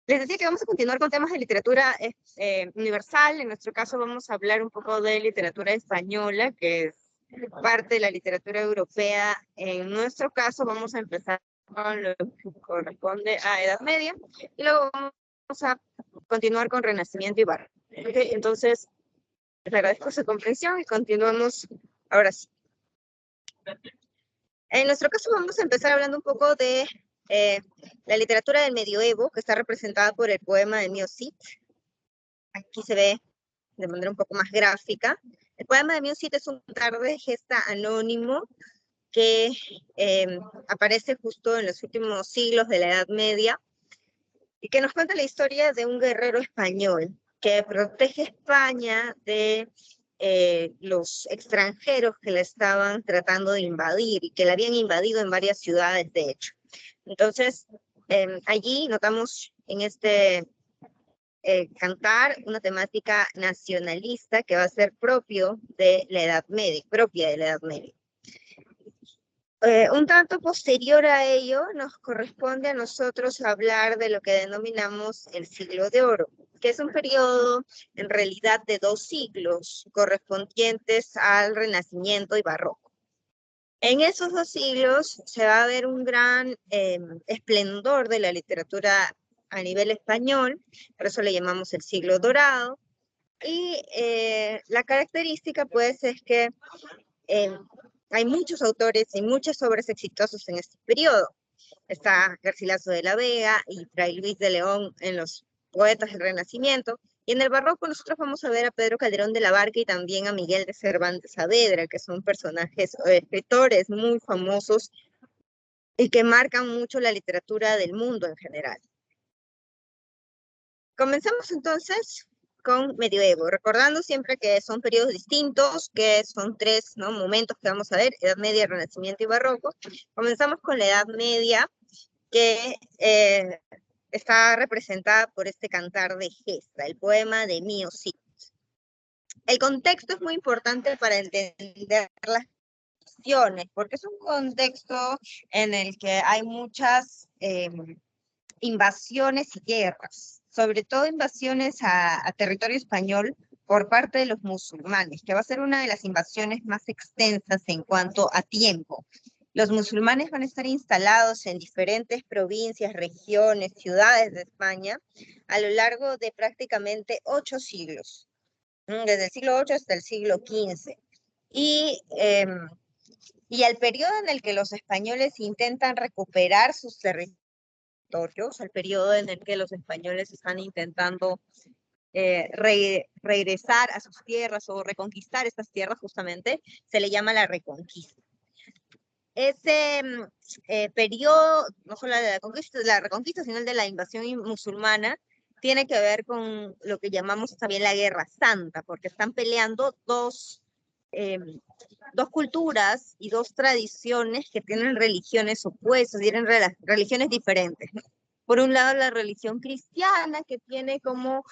Les decía que vamos a continuar con temas de literatura universal. En nuestro caso vamos a hablar un poco de literatura española, que es parte de la literatura europea. En nuestro caso vamos a empezar con lo que corresponde a Edad Media y luego vamos a continuar con Renacimiento y Barroco. ¿Okay? Entonces, les agradezco su comprensión y continuamos ahora sí. En nuestro caso vamos a empezar hablando un poco de la literatura del medioevo, que está representada por el poema de Mio Cid. Aquí se ve de manera un poco más gráfica. El poema de Mio Cid es un cantar de gesta anónimo que aparece justo en los últimos siglos de la Edad Media y que nos cuenta la historia de un guerrero español que protege España de los extranjeros que la estaban tratando de invadir y que la habían invadido en varias ciudades, de hecho. Entonces, allí notamos en este cantar una temática nacionalista que va a ser propio de la Edad Media, propia de la Edad Media. Un tanto posterior a ello, nos corresponde a nosotros hablar de lo que denominamos el siglo de oro, que es un periodo en realidad de 2 siglos correspondientes al Renacimiento y Barroco. En esos 2 siglos se va a ver un gran esplendor de la literatura a nivel español, por eso le llamamos el siglo dorado, y la característica pues es que hay muchos autores y muchas obras exitosas en este periodo. Está Garcilaso de la Vega y Fray Luis de León en los poetas del Renacimiento. Y en el Barroco nosotros vamos a ver a Pedro Calderón de la Barca y también a Miguel de Cervantes Saavedra, que son personajes o escritores muy famosos y que marcan mucho la literatura del mundo en general. Comenzamos entonces con medioevo, recordando siempre que son periodos distintos, que son 3 momentos que vamos a ver: Edad Media, Renacimiento y Barroco. Comenzamos con la Edad Media, que está representada por este cantar de gesta, el poema de Mio Cid. El contexto es muy importante para entender las cuestiones, porque es un contexto en el que hay muchas invasiones y guerras, sobre todo invasiones a territorio español por parte de los musulmanes, que va a ser una de las invasiones más extensas en cuanto a tiempo. Los musulmanes van a estar instalados en diferentes provincias, regiones, ciudades de España a lo largo de prácticamente 8 siglos, desde el siglo VIII hasta el siglo XV. Y el periodo en el que los españoles intentan recuperar sus territorios, el periodo en el que los españoles están intentando regresar a sus tierras o reconquistar estas tierras, justamente, se le llama la Reconquista. Ese periodo, no solo de la reconquista, sino el de la invasión musulmana, tiene que ver con lo que llamamos también la Guerra Santa, porque están peleando dos culturas y 2 tradiciones que tienen religiones opuestas, tienen religiones diferentes, ¿no? Por un lado, la religión cristiana, que tiene como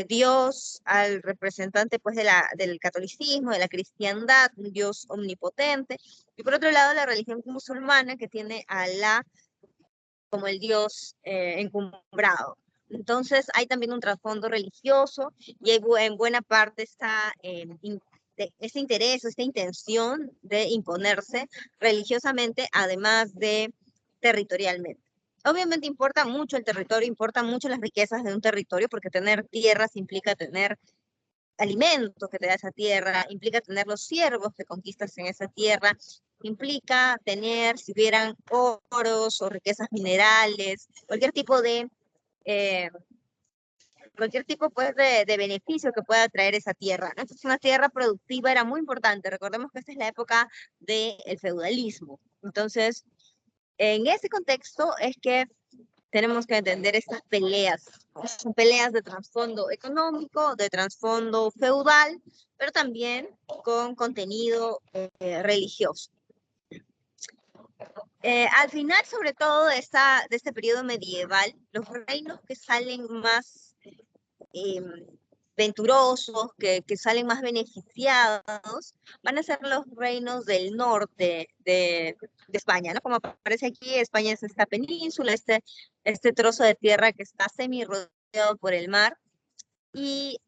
Dios al representante pues del catolicismo, de la cristiandad, un Dios omnipotente, y por otro lado la religión musulmana, que tiene a Alá como el Dios encumbrado. Entonces hay también un trasfondo religioso y en buena parte está ese interés, esta intención de imponerse religiosamente, además de territorialmente. Obviamente importa mucho el territorio, importan mucho las riquezas de un territorio, porque tener tierras implica tener alimento que te da esa tierra, implica tener los siervos que conquistas en esa tierra, implica tener, si hubieran oros o riquezas minerales, cualquier tipo pues, de beneficio que pueda traer esa tierra, ¿no? Entonces, una tierra productiva era muy importante. Recordemos que esta es la época del feudalismo. Entonces, en ese contexto es que tenemos que entender estas peleas. Son peleas de trasfondo económico, de trasfondo feudal, pero también con contenido religioso. Al final, sobre todo de este periodo medieval, los reinos que salen más venturosos, que salen más beneficiados, van a ser los reinos del norte de España, ¿no? Como aparece aquí, España es esta península, este trozo de tierra que está semi rodeado por el mar, y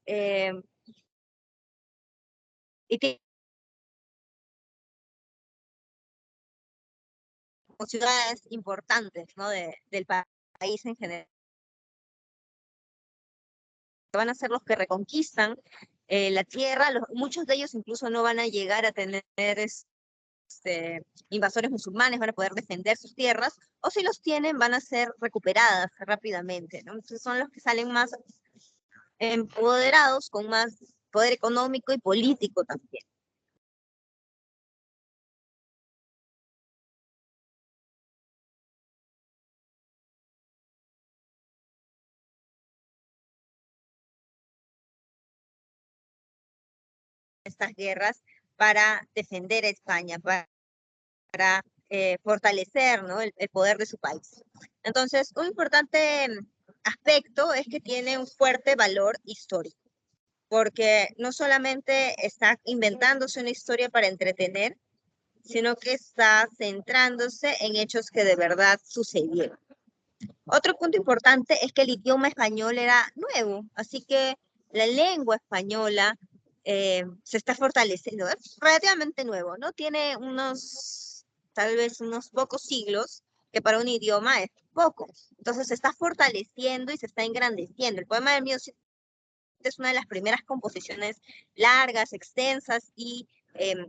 tiene ciudades importantes, ¿no? Del país en general. Van a ser los que reconquistan la tierra, muchos de ellos incluso no van a llegar a tener invasores musulmanes, van a poder defender sus tierras, o si los tienen van a ser recuperadas rápidamente, ¿no? Entonces son los que salen más empoderados, con más poder económico y político también. Estas guerras para defender a España, para fortalecer, ¿no? el poder de su país. Entonces, un importante aspecto es que tiene un fuerte valor histórico, porque no solamente está inventándose una historia para entretener, sino que está centrándose en hechos que de verdad sucedieron. Otro punto importante es que el idioma español era nuevo, así que la lengua española se está fortaleciendo, es relativamente nuevo, ¿no? Tiene tal vez unos pocos siglos, que para un idioma es poco. Entonces se está fortaleciendo y se está engrandeciendo. El poema del mío es una de las primeras composiciones largas, extensas y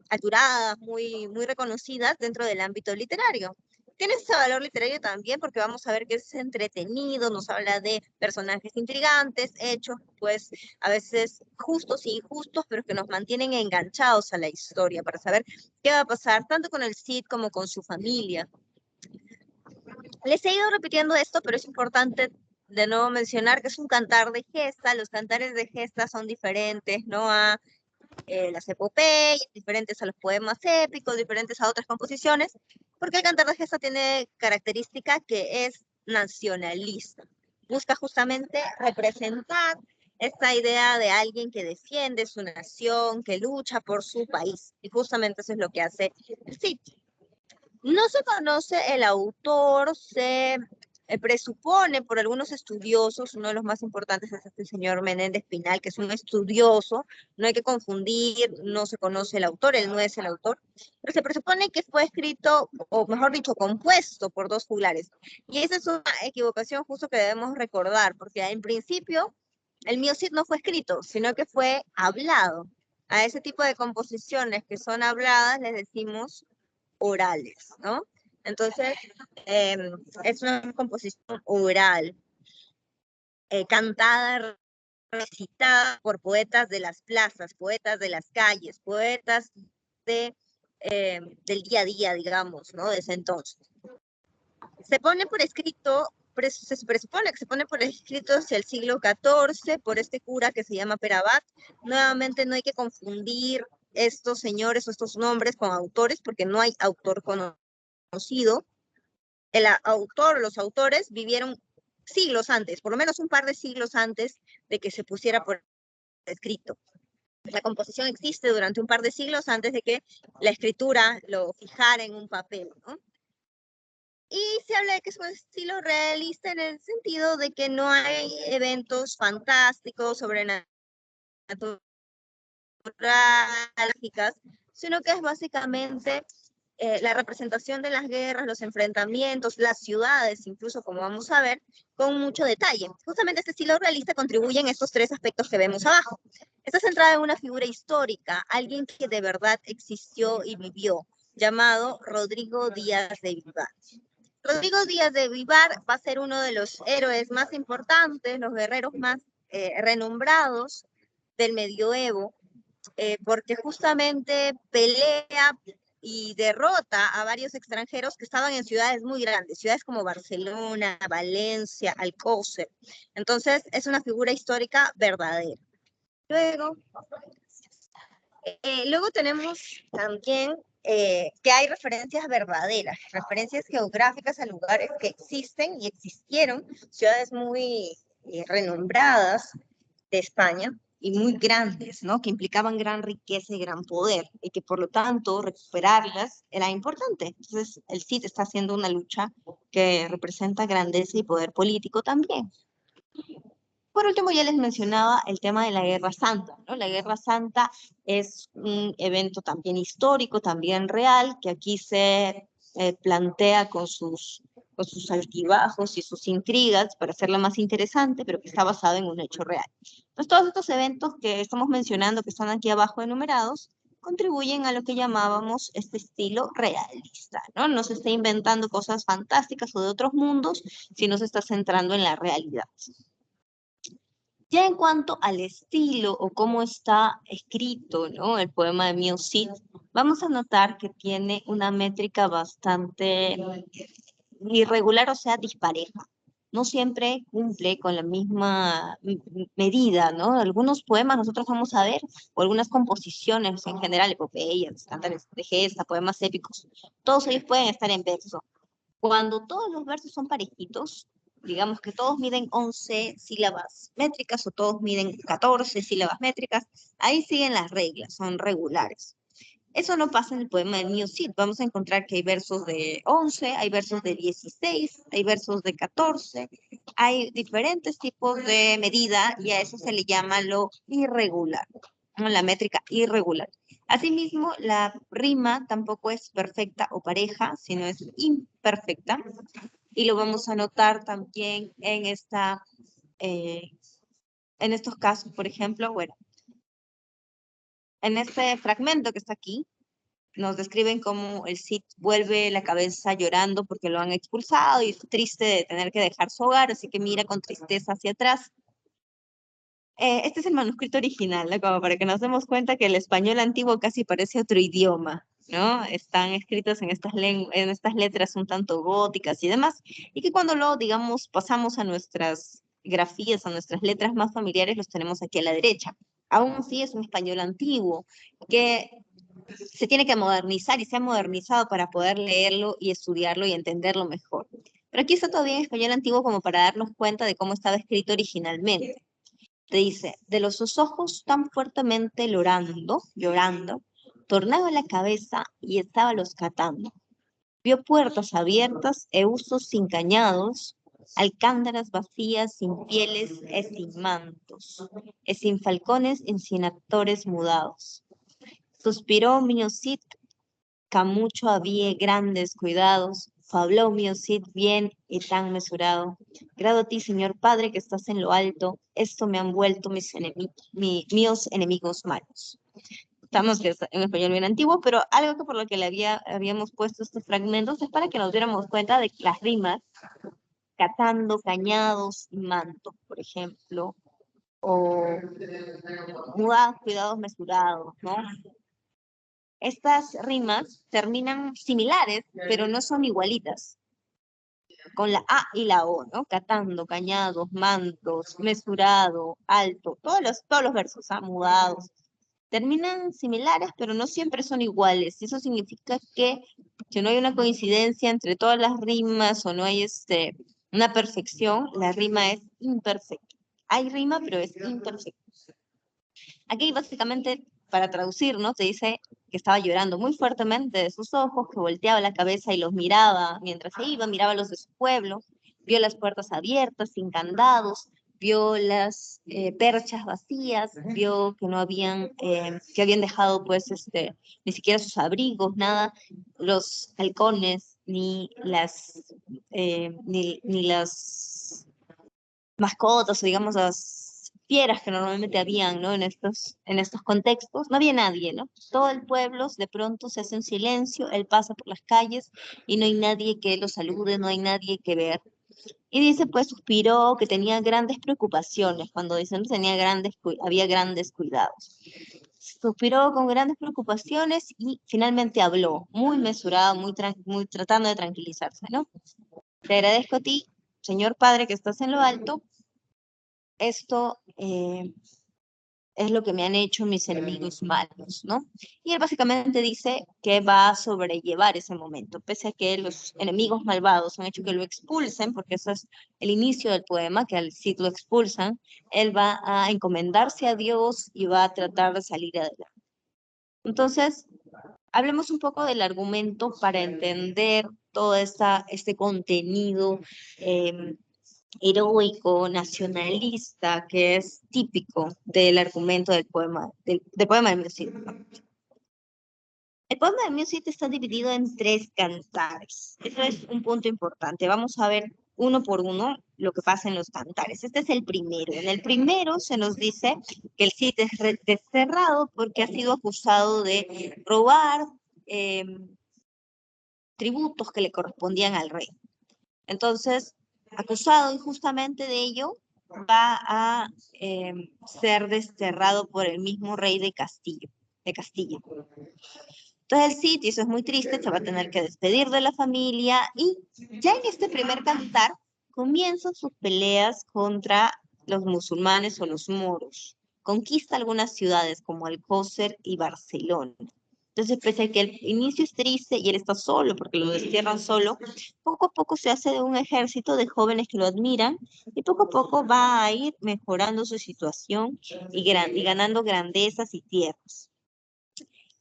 alturadas, muy reconocidas dentro del ámbito literario. Tiene ese valor literario también porque vamos a ver que es entretenido, nos habla de personajes intrigantes, hechos pues a veces justos e injustos, pero que nos mantienen enganchados a la historia para saber qué va a pasar tanto con el Cid como con su familia. Les he ido repitiendo esto, pero es importante de nuevo mencionar que es un cantar de gesta. Los cantares de gesta son diferentes, ¿no? A las epopeyas, diferentes a los poemas épicos, diferentes a otras composiciones, porque el cantar de gesta tiene característica que es nacionalista. Busca justamente representar esta idea de alguien que defiende su nación, que lucha por su país. Y justamente eso es lo que hace el Cid. No se conoce el autor, se presupone por algunos estudiosos, uno de los más importantes es este señor Menéndez Pinal, que es un estudioso, no hay que confundir, no se conoce el autor, él no es el autor, pero se presupone que fue escrito, o mejor dicho, compuesto por dos juglares. Y esa es una equivocación justo que debemos recordar, porque en principio el mío Cid no fue escrito, sino que fue hablado. A ese tipo de composiciones que son habladas les decimos orales, ¿no? Entonces, es una composición oral, cantada, recitada por poetas de las plazas, poetas de las calles, poetas del día a día, digamos, ¿no? De ese entonces. Se pone por escrito, se presupone que se pone por escrito hacia el siglo XIV por este cura que se llama Perabat. Nuevamente no hay que confundir estos señores o estos nombres con autores, porque no hay autor conocido. El autor, los autores vivieron siglos antes, por lo menos un par de siglos antes de que se pusiera por escrito. La composición existe durante un par de siglos antes de que la escritura lo fijara en un papel, ¿no? Y se habla de que es un estilo realista en el sentido de que no hay eventos fantásticos, sobrenaturales, sino que es básicamente la representación de las guerras, los enfrentamientos, las ciudades, incluso como vamos a ver, con mucho detalle. Justamente este estilo realista contribuye en estos tres aspectos que vemos abajo. Está centrada en una figura histórica, alguien que de verdad existió y vivió, llamado Rodrigo Díaz de Vivar. Rodrigo Díaz de Vivar va a ser uno de los héroes más importantes, los guerreros más renombrados del medioevo, porque justamente pelea y derrota a varios extranjeros que estaban en ciudades muy grandes, ciudades como Barcelona, Valencia, Alcócer. Entonces, es una figura histórica verdadera. Luego tenemos también que hay referencias verdaderas, referencias geográficas a lugares que existen y existieron, ciudades muy renombradas de España. y muy grandes, ¿no? Que implicaban gran riqueza y gran poder, y que por lo tanto recuperarlas era importante. Entonces, el Cid está haciendo una lucha que representa grandeza y poder político también. Por último, ya les mencionaba el tema de la Guerra Santa, ¿no? La Guerra Santa es un evento también histórico, también real, que aquí se plantea con sus altibajos y sus intrigas para hacerla más interesante, pero que está basado en un hecho real. Entonces, todos estos eventos que estamos mencionando, que están aquí abajo enumerados, contribuyen a lo que llamábamos este estilo realista, ¿no? No se está inventando cosas fantásticas o de otros mundos, sino se está centrando en la realidad. Ya en cuanto al estilo o cómo está escrito, ¿no? El poema de Mio Cid, vamos a notar que tiene una métrica bastante irregular, o sea, dispareja. No siempre cumple con la misma medida, ¿no? Algunos poemas nosotros vamos a ver, o algunas composiciones en general, epopeyas, cantares de gesta, poemas épicos, todos ellos pueden estar en verso. Cuando todos los versos son parejitos, digamos que todos miden 11 sílabas métricas o todos miden 14 sílabas métricas, ahí siguen las reglas, son regulares. Eso no pasa en el poema de New Cid. Vamos a encontrar que hay versos de 11, hay versos de 16, hay versos de 14, hay diferentes tipos de medida y a eso se le llama lo irregular, ¿no? La métrica irregular. Asimismo, la rima tampoco es perfecta o pareja, sino es imperfecta. Y lo vamos a notar también eh, en estos casos, por ejemplo, bueno, en este fragmento que está aquí, nos describen cómo el Cid vuelve la cabeza llorando porque lo han expulsado y es triste de tener que dejar su hogar, así que mira con tristeza hacia atrás. Este es el manuscrito original, ¿no? Como para que nos demos cuenta que el español antiguo casi parece otro idioma, ¿no? Están escritos en en estas letras un tanto góticas y demás, y que cuando lo, digamos, pasamos a nuestras grafías, a nuestras letras más familiares, los tenemos aquí a la derecha. Aún así es un español antiguo, que se tiene que modernizar y se ha modernizado para poder leerlo y estudiarlo y entenderlo mejor. Pero aquí está todavía en español antiguo como para darnos cuenta de cómo estaba escrito originalmente. Te dice, de los sus ojos tan fuertemente llorando, tornaba la cabeza y estaba los catando. Vio puertas abiertas e usos sin cañados, alcándaras vacías sin pieles e sin mantos, e sin falcones en sin actores mudados. Suspiró mío Cid, que mucho había grandes cuidados, fabló mío Cid bien y tan mesurado. Grado a ti, Señor Padre, que estás en lo alto, esto me han vuelto míos enemigos malos. Estamos en español bien antiguo, pero algo que por lo que habíamos puesto estos fragmentos es para que nos diéramos cuenta de las rimas, catando, cañados y manto, por ejemplo, o mudados, cuidados, mesurados, ¿no? Estas rimas terminan similares, pero no son igualitas, con la A y la O, ¿no? Catando, cañados, mantos, mesurado, alto, todos los versos, ¿ah? Mudados. Terminan similares, pero no siempre son iguales. Y eso significa que si no hay una coincidencia entre todas las rimas o no hay una perfección, la rima es imperfecta. Hay rima, pero es imperfecta. Aquí básicamente, para traducir, ¿no? Te dice que estaba llorando muy fuertemente de sus ojos, que volteaba la cabeza y los miraba mientras se iba, miraba los de su pueblo, vio las puertas abiertas, sin candados, vio las perchas vacías, vio que no habían, que habían dejado pues ni siquiera sus abrigos, nada, los halcones, ni las mascotas o digamos las fieras que normalmente habían, ¿no? En estos contextos, no había nadie, ¿no? Todo el pueblo de pronto se hace un silencio, él pasa por las calles y no hay nadie que lo salude, no hay nadie que ver. Y dice, pues suspiró que tenía grandes preocupaciones, cuando dicen tenía había grandes cuidados. Suspiró con grandes preocupaciones y finalmente habló, muy mesurado, muy tratando de tranquilizarse, ¿no? Te agradezco a ti, Señor Padre, que estás en lo alto, esto es lo que me han hecho mis enemigos malos, ¿no? Y él básicamente dice que va a sobrellevar ese momento, pese a que los enemigos malvados han hecho que lo expulsen, porque eso es el inicio del poema, que al Cid lo expulsan, él va a encomendarse a Dios y va a tratar de salir adelante. Entonces, hablemos un poco del argumento para entender todo este contenido heroico, nacionalista, que es típico del argumento del poema de Music. El poema de Music está dividido en tres cantares. Eso es un punto importante. Vamos a ver uno por uno lo que pasa en los cantares. Este es el primero. En el primero se nos dice que el Cid es desterrado porque ha sido acusado de robar tributos que le correspondían al rey. Entonces, acusado injustamente de ello, va a ser desterrado por el mismo rey de Castilla. Entonces el Cid, y eso es muy triste, se va a tener que despedir de la familia y ya en este primer cantar comienzan sus peleas contra los musulmanes o los moros. Conquista algunas ciudades como Alcócer y Barcelona. Entonces, pese a que el inicio es triste y él está solo porque lo destierran solo, poco a poco se hace de un ejército de jóvenes que lo admiran y poco a poco va a ir mejorando su situación y ganando grandezas y tierras.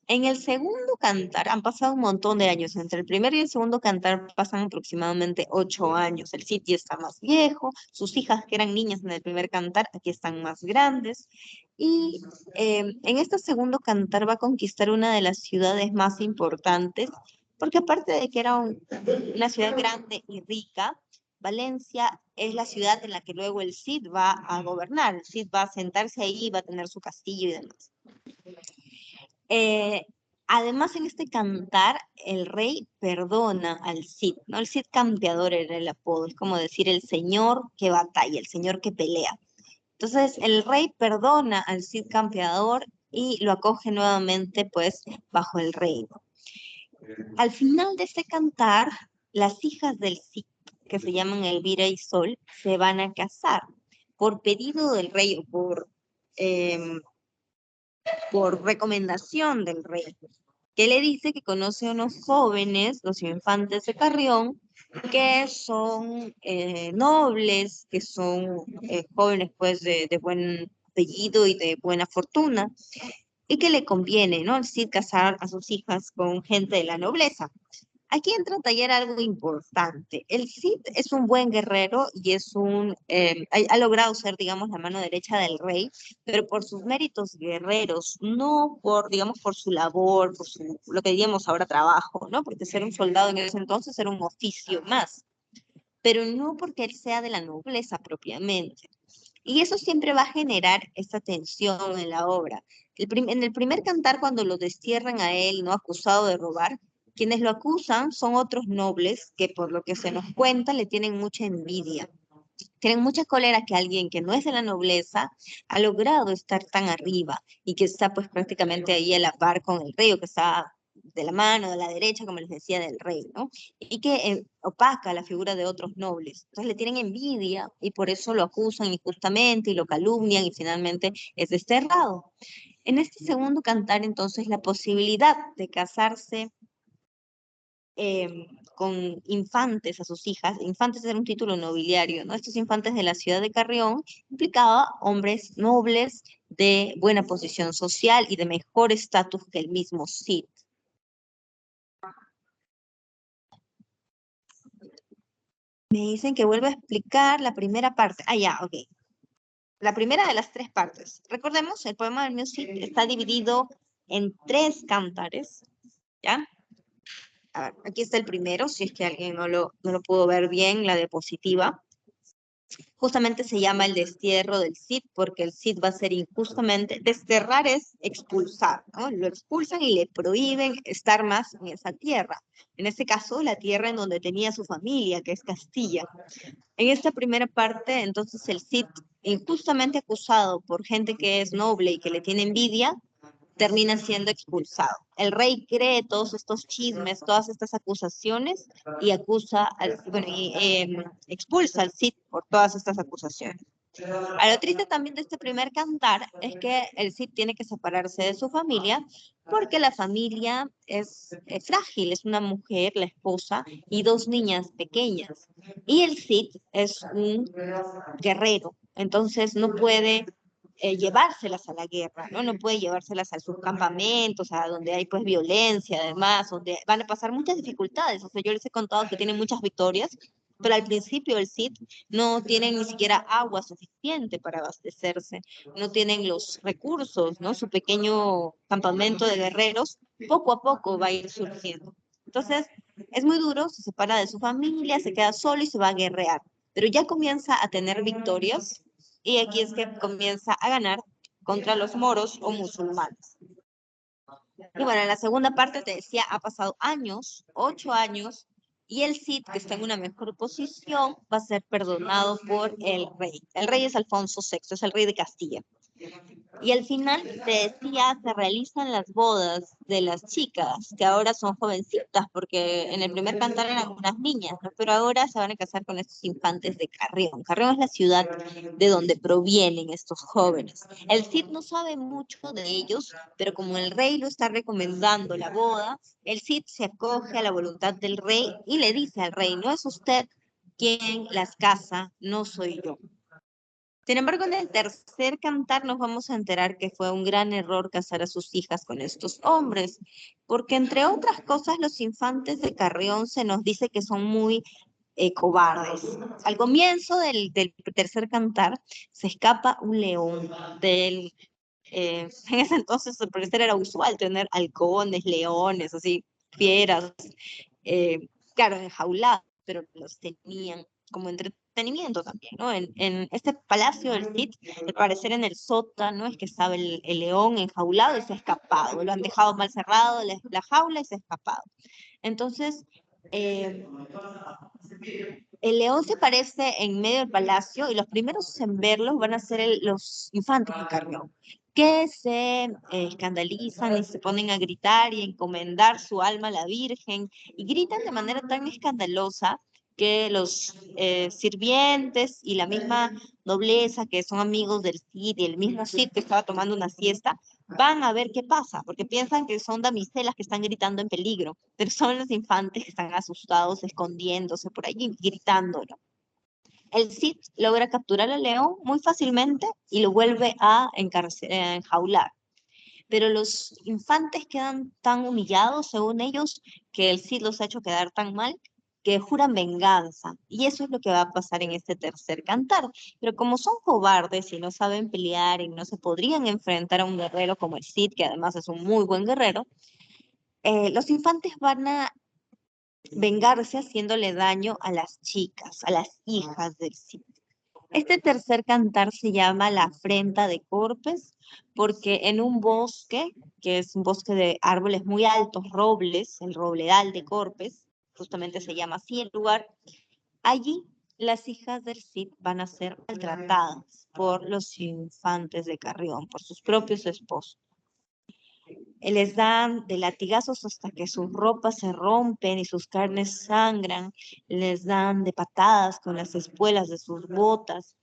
En el segundo cantar han pasado un montón de años. Entre el primer y el segundo cantar pasan aproximadamente 8 años. El sitio está más viejo, sus hijas que eran niñas en el primer cantar aquí están más grandes. Y en este segundo cantar va a conquistar una de las ciudades más importantes, porque aparte de que era una ciudad grande y rica, Valencia es la ciudad en la que luego el Cid va a gobernar. El Cid va a sentarse ahí, va a tener su castillo y demás. Eh, Además, en este cantar, el rey perdona al Cid, ¿no? El Cid campeador era el apodo, es como decir el señor que batalla, el señor que pelea. Entonces, el rey perdona al Cid campeador y lo acoge nuevamente, pues, bajo el reino. Al final de este cantar, las hijas del Cid, que se llaman Elvira y Sol, se van a casar por pedido del rey o em, por recomendación del rey, que le dice que conoce a unos jóvenes, los infantes de Carrión, que son nobles, que son jóvenes pues de buen apellido y de buena fortuna, y que le conviene, ¿no? El Cid casar a sus hijas con gente de la nobleza. Aquí entra a tallar algo importante. El Cid es un buen guerrero y ha logrado ser, digamos, la mano derecha del rey, pero por sus méritos guerreros, no por, digamos, por su labor, lo que diríamos ahora trabajo, ¿no? Porque ser un soldado en ese entonces era un oficio más, pero no porque él sea de la nobleza propiamente. Y eso siempre va a generar esta tensión en la obra. En el primer cantar, cuando lo destierran a él, no acusado de robar, quienes lo acusan son otros nobles que, por lo que se nos cuenta, le tienen mucha envidia. Tienen mucha cólera que alguien que no es de la nobleza ha logrado estar tan arriba y que está pues prácticamente ahí a la par con el rey, o que está de la mano, de la derecha, como les decía, del rey, ¿no? Y que opaca la figura de otros nobles. Entonces le tienen envidia y por eso lo acusan injustamente y lo calumnian y finalmente es desterrado. En este segundo cantar, entonces, la posibilidad de casarse con infantes a sus hijas, infantes era un título nobiliario, ¿no? Estos infantes de la ciudad de Carrión implicaba hombres nobles de buena posición social y de mejor estatus que el mismo Cid. Me dicen que vuelvo a explicar la primera parte. Ah, ya, ok. La primera de las tres partes. Recordemos, el poema del Music está dividido en tres cantares, ¿ya? A ver, aquí está el primero, si es que alguien no lo pudo ver bien, la diapositiva. Justamente se llama el destierro del Cid, porque el Cid va a ser injustamente, desterrar es expulsar, ¿no? Lo expulsan y le prohíben estar más en esa tierra. En este caso, la tierra en donde tenía su familia, que es Castilla. En esta primera parte, entonces el Cid, injustamente acusado por gente que es noble y que le tiene envidia, termina siendo expulsado. El rey cree todos estos chismes, todas estas acusaciones y expulsa al Cid por todas estas acusaciones. A lo triste también de este primer cantar es que el Cid tiene que separarse de su familia porque la familia es frágil, es una mujer, la esposa, y dos niñas pequeñas. Y el Cid es un guerrero, entonces no puede llevárselas a la guerra, ¿no? No puede llevárselas a sus campamentos, a donde hay pues violencia, además, donde van a pasar muchas dificultades. O sea, yo les he contado que tienen muchas victorias, pero al principio el Cid no tienen ni siquiera agua suficiente para abastecerse, no tienen los recursos, ¿no? Su pequeño campamento de guerreros poco a poco va a ir surgiendo. Entonces, es muy duro, se separa de su familia, se queda solo y se va a guerrear, pero ya comienza a tener victorias y aquí es que comienza a ganar contra los moros o musulmanes. Y bueno, en la segunda parte te decía, ha pasado años, 8 años, y el Cid, que está en una mejor posición, va a ser perdonado por el rey. El rey es Alfonso VI, es el rey de Castilla. Y al final, te decía, se realizan las bodas de las chicas, que ahora son jovencitas, porque en el primer cantar eran unas niñas, ¿no? Pero ahora se van a casar con estos infantes de Carrión. Carrión es la ciudad de donde provienen estos jóvenes. El Cid no sabe mucho de ellos, pero como el rey lo está recomendando la boda, el Cid se acoge a la voluntad del rey y le dice al rey, no es usted quien las casa, no soy yo. Sin embargo, en el tercer cantar nos vamos a enterar que fue un gran error casar a sus hijas con estos hombres, porque entre otras cosas los infantes de Carrión se nos dice que son muy cobardes. Al comienzo del tercer cantar se escapa un león en ese entonces al parecer era usual tener halcones, leones, así, fieras, claro, enjaulados, pero los tenían como entretenimiento también, ¿no? En este palacio del Cid, al parecer en el sótano es que estaba el león enjaulado y se ha escapado, lo han dejado mal cerrado la jaula y se ha escapado. Entonces, eh, el león se aparece en medio del palacio y los primeros en verlos van a ser los infantes de Carrión, que se escandalizan y se ponen a gritar y a encomendar su alma a la Virgen y gritan de manera tan escandalosa que los sirvientes y la misma nobleza que son amigos del Cid y el mismo Cid que estaba tomando una siesta van a ver qué pasa, porque piensan que son damiselas que están gritando en peligro, pero son los infantes que están asustados, escondiéndose por allí, gritándolo. El Cid logra capturar al león muy fácilmente y lo vuelve a enjaular. Pero los infantes quedan tan humillados, según ellos, que el Cid los ha hecho quedar tan mal que juran venganza. Y eso es lo que va a pasar en este tercer cantar. Pero como son cobardes y no saben pelear y no se podrían enfrentar a un guerrero como el Cid, que además es un muy buen guerrero, los infantes van a vengarse haciéndole daño a las chicas, a las hijas del Cid. Este tercer cantar se llama La afrenta de Corpes, porque en un bosque, que es un bosque de árboles muy altos, robles, el robledal de Corpes, justamente se llama así el lugar, allí las hijas del Cid van a ser maltratadas por los infantes de Carrión, por sus propios esposos. Les dan de latigazos hasta que sus ropas se rompen y sus carnes sangran, les dan de patadas con las espuelas de sus botas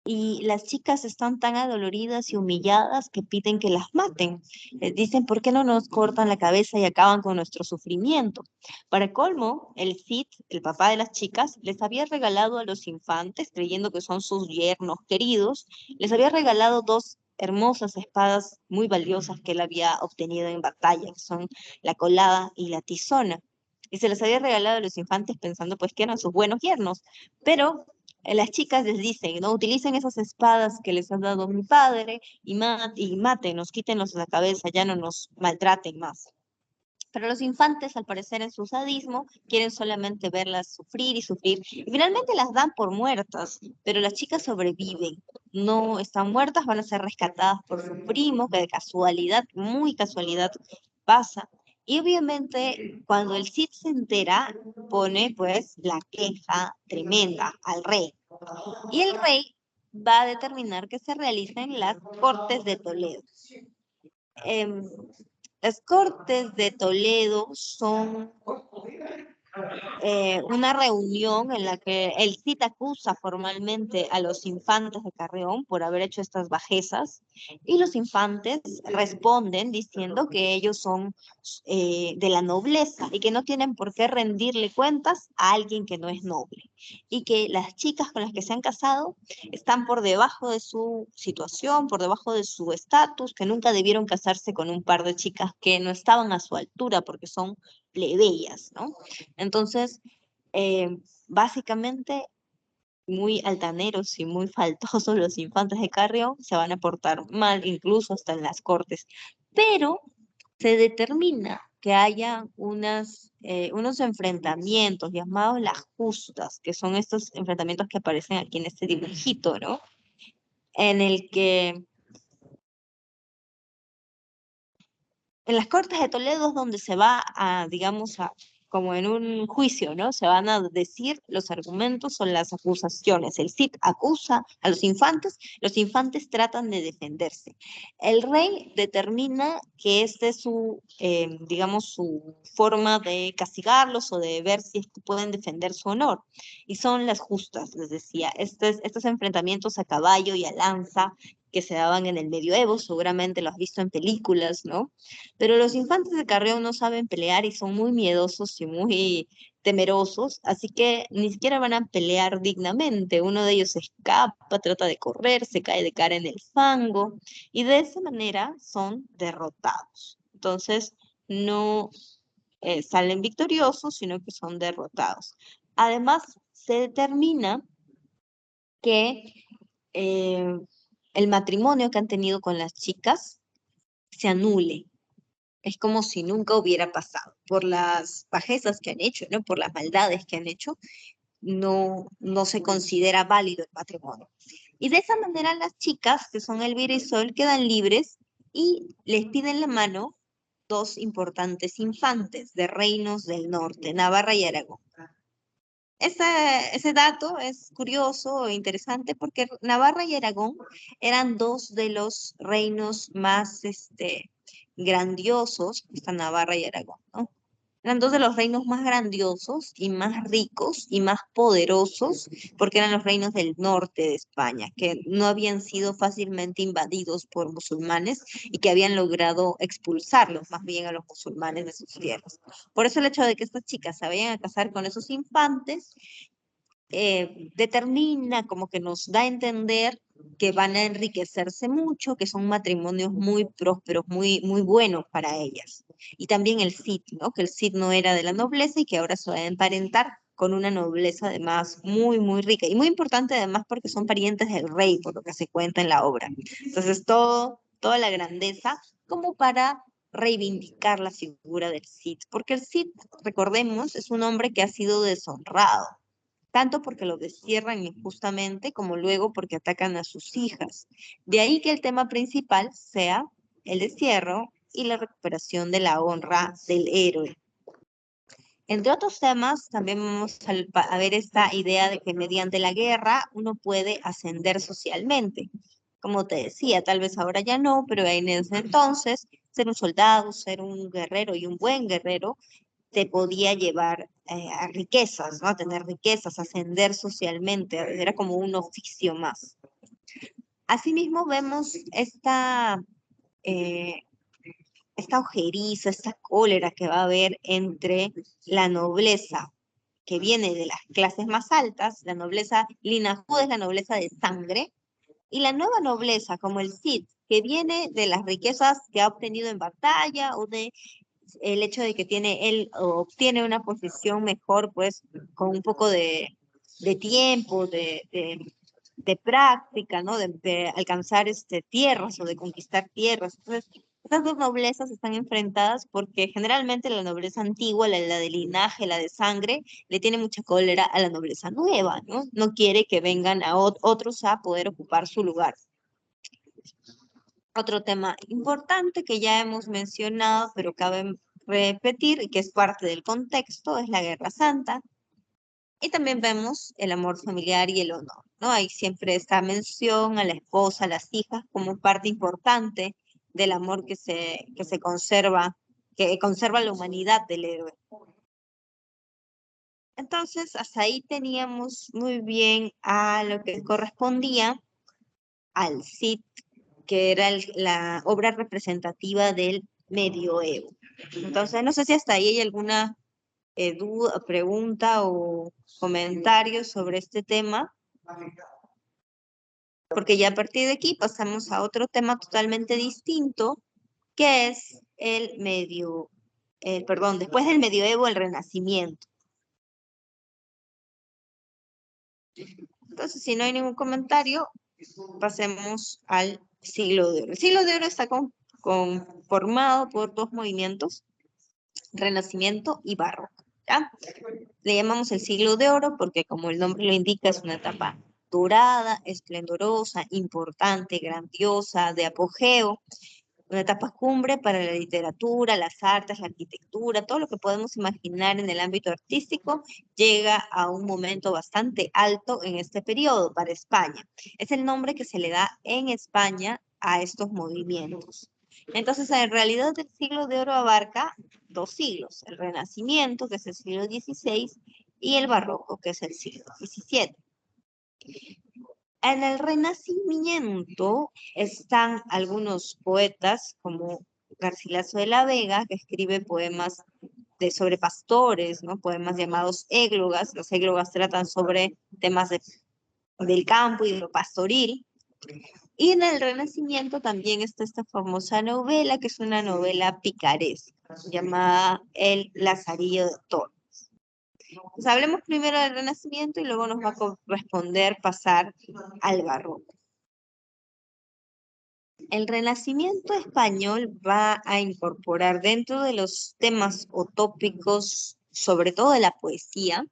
y las chicas están tan adoloridas y humilladas que piden que las maten. Les dicen, ¿por qué no nos cortan la cabeza y acaban con nuestro sufrimiento? Para colmo, el Cid, el papá de las chicas, les había regalado a los infantes, creyendo que son sus yernos queridos, les había regalado dos hermosas espadas muy valiosas que él había obtenido en batalla, que son la colada y la tizona. Y se las había regalado a los infantes pensando pues que eran sus buenos yernos. Pero las chicas les dicen, no utilicen esas espadas que les ha dado mi padre y mátenos, quítenos la cabeza, ya no nos maltraten más. Pero los infantes, al parecer en su sadismo, quieren solamente verlas sufrir y sufrir. Y finalmente las dan por muertas, pero las chicas sobreviven. No están muertas, van a ser rescatadas por su primo, que de casualidad, muy casualidad, pasa. Y obviamente, cuando el Cid se entera, pone pues la queja tremenda al rey. Y el rey va a determinar que se realicen las Cortes de Toledo. Em, las Cortes de Toledo son una reunión en la que el Cid acusa formalmente a los infantes de Carrión por haber hecho estas bajezas, y los infantes responden diciendo que ellos son de la nobleza y que no tienen por qué rendirle cuentas a alguien que no es noble, y que las chicas con las que se han casado están por debajo de su situación, por debajo de su estatus, que nunca debieron casarse con un par de chicas que no estaban a su altura porque son plebeyas, ¿no? Entonces, básicamente, muy altaneros y muy faltosos los infantes de Carrión se van a portar mal, incluso hasta en las cortes. Pero se determina que haya unos enfrentamientos llamados las justas, que son estos enfrentamientos que aparecen aquí en este dibujito, ¿no? En el que en las Cortes de Toledo es donde se va a, digamos, como en un juicio, ¿no? Se van a decir los argumentos o las acusaciones. El Cid acusa a los infantes tratan de defenderse. El rey determina que esta es su, digamos, su forma de castigarlos o de ver si es que pueden defender su honor. Y son las justas, les decía, estos enfrentamientos a caballo y a lanza que se daban en el medioevo, seguramente lo has visto en películas, ¿no? Pero los infantes de Carrión no saben pelear y son muy miedosos y muy temerosos, así que ni siquiera van a pelear dignamente. Uno de ellos escapa, trata de correr, se cae de cara en el fango y de esa manera son derrotados. Entonces, no salen victoriosos, sino que son derrotados. Además, se determina que eh, el matrimonio que han tenido con las chicas se anule. Es como si nunca hubiera pasado. Por las bajezas que han hecho, ¿no? Por las maldades que han hecho, no se considera válido el matrimonio. Y de esa manera las chicas, que son Elvira y Sol, quedan libres y les piden la mano dos importantes infantes de reinos del norte, Navarra y Aragón. Ese dato es curioso e interesante porque Navarra y Aragón eran dos de los reinos más grandiosos, esta Navarra y Aragón, ¿no? Eran dos de los reinos más grandiosos y más ricos y más poderosos porque eran los reinos del norte de España, que no habían sido fácilmente invadidos por musulmanes y que habían logrado expulsarlos más bien a los musulmanes de sus tierras. Por eso el hecho de que estas chicas se vayan a casar con esos infantes determina, como que nos da a entender que van a enriquecerse mucho, que son matrimonios muy prósperos, muy buenos para ellas. Y también el Cid, ¿no? Que el Cid no era de la nobleza y que ahora se va a emparentar con una nobleza además muy rica y muy importante además porque son parientes del rey, por lo que se cuenta en la obra. Entonces, toda la grandeza como para reivindicar la figura del Cid, porque el Cid, recordemos, es un hombre que ha sido deshonrado tanto porque lo destierran injustamente como luego porque atacan a sus hijas. De ahí que el tema principal sea el destierro y la recuperación de la honra del héroe. Entre otros temas, también vamos a ver esta idea de que mediante la guerra uno puede ascender socialmente. Como te decía, tal vez ahora ya no, pero en ese entonces, ser un soldado, ser un guerrero y un buen guerrero te podía llevar a riquezas, ¿no? A tener riquezas, a ascender socialmente, era como un oficio más. Asimismo, vemos eh, esta ojeriza, esta cólera que va a haber entre la nobleza que viene de las clases más altas, la nobleza linajuda es la nobleza de sangre, y la nueva nobleza, como el Cid, que viene de las riquezas que ha obtenido en batalla o de el hecho de que él obtiene una posición mejor, pues con un poco de tiempo, de práctica, ¿no? De alcanzar tierras o de conquistar tierras. Entonces, estas dos noblezas están enfrentadas porque generalmente la nobleza antigua, la de linaje, la de sangre, le tiene mucha cólera a la nobleza nueva, ¿no? No quiere que vengan otros a poder ocupar su lugar. Otro tema importante que ya hemos mencionado, pero cabe repetir y que es parte del contexto, es la Guerra Santa. Y también vemos el amor familiar y el honor, ¿no? Hay siempre esta mención a la esposa, a las hijas, como parte importante del amor que se conserva, que conserva la humanidad del héroe. Entonces, hasta ahí teníamos muy bien a lo que correspondía al Cid, que era la obra representativa del medioevo. Entonces, no sé si hasta ahí hay alguna duda, pregunta o comentario sobre este tema, porque ya a partir de aquí pasamos a otro tema totalmente distinto, que es perdón, después del medioevo, el Renacimiento. Entonces, si no hay ningún comentario, pasemos al siglo de oro. El siglo de oro está conformado por dos movimientos, Renacimiento y Barroco, ¿ya? Le llamamos el siglo de oro porque, como el nombre lo indica, es una etapa dorada, esplendorosa, importante, grandiosa, de apogeo, una etapa cumbre para la literatura, las artes, la arquitectura, todo lo que podemos imaginar en el ámbito artístico llega a un momento bastante alto en este periodo para España. Es el nombre que se le da en España a estos movimientos. Entonces, en realidad, el siglo de oro abarca dos siglos, el Renacimiento, que es el siglo XVI, y el Barroco, que es el siglo XVII. En el Renacimiento están algunos poetas como Garcilaso de la Vega, que escribe poemas sobre pastores, ¿no? Poemas llamados églogas. Los églogas tratan sobre temas del campo y lo pastoril. Y en el Renacimiento también está esta famosa novela, que es una novela picaresca, llamada El Lazarillo de Tormes. Pues hablemos primero del Renacimiento y luego nos va a corresponder pasar al Barroco. El Renacimiento español va a incorporar dentro de los temas o tópicos, sobre todo de la poesía,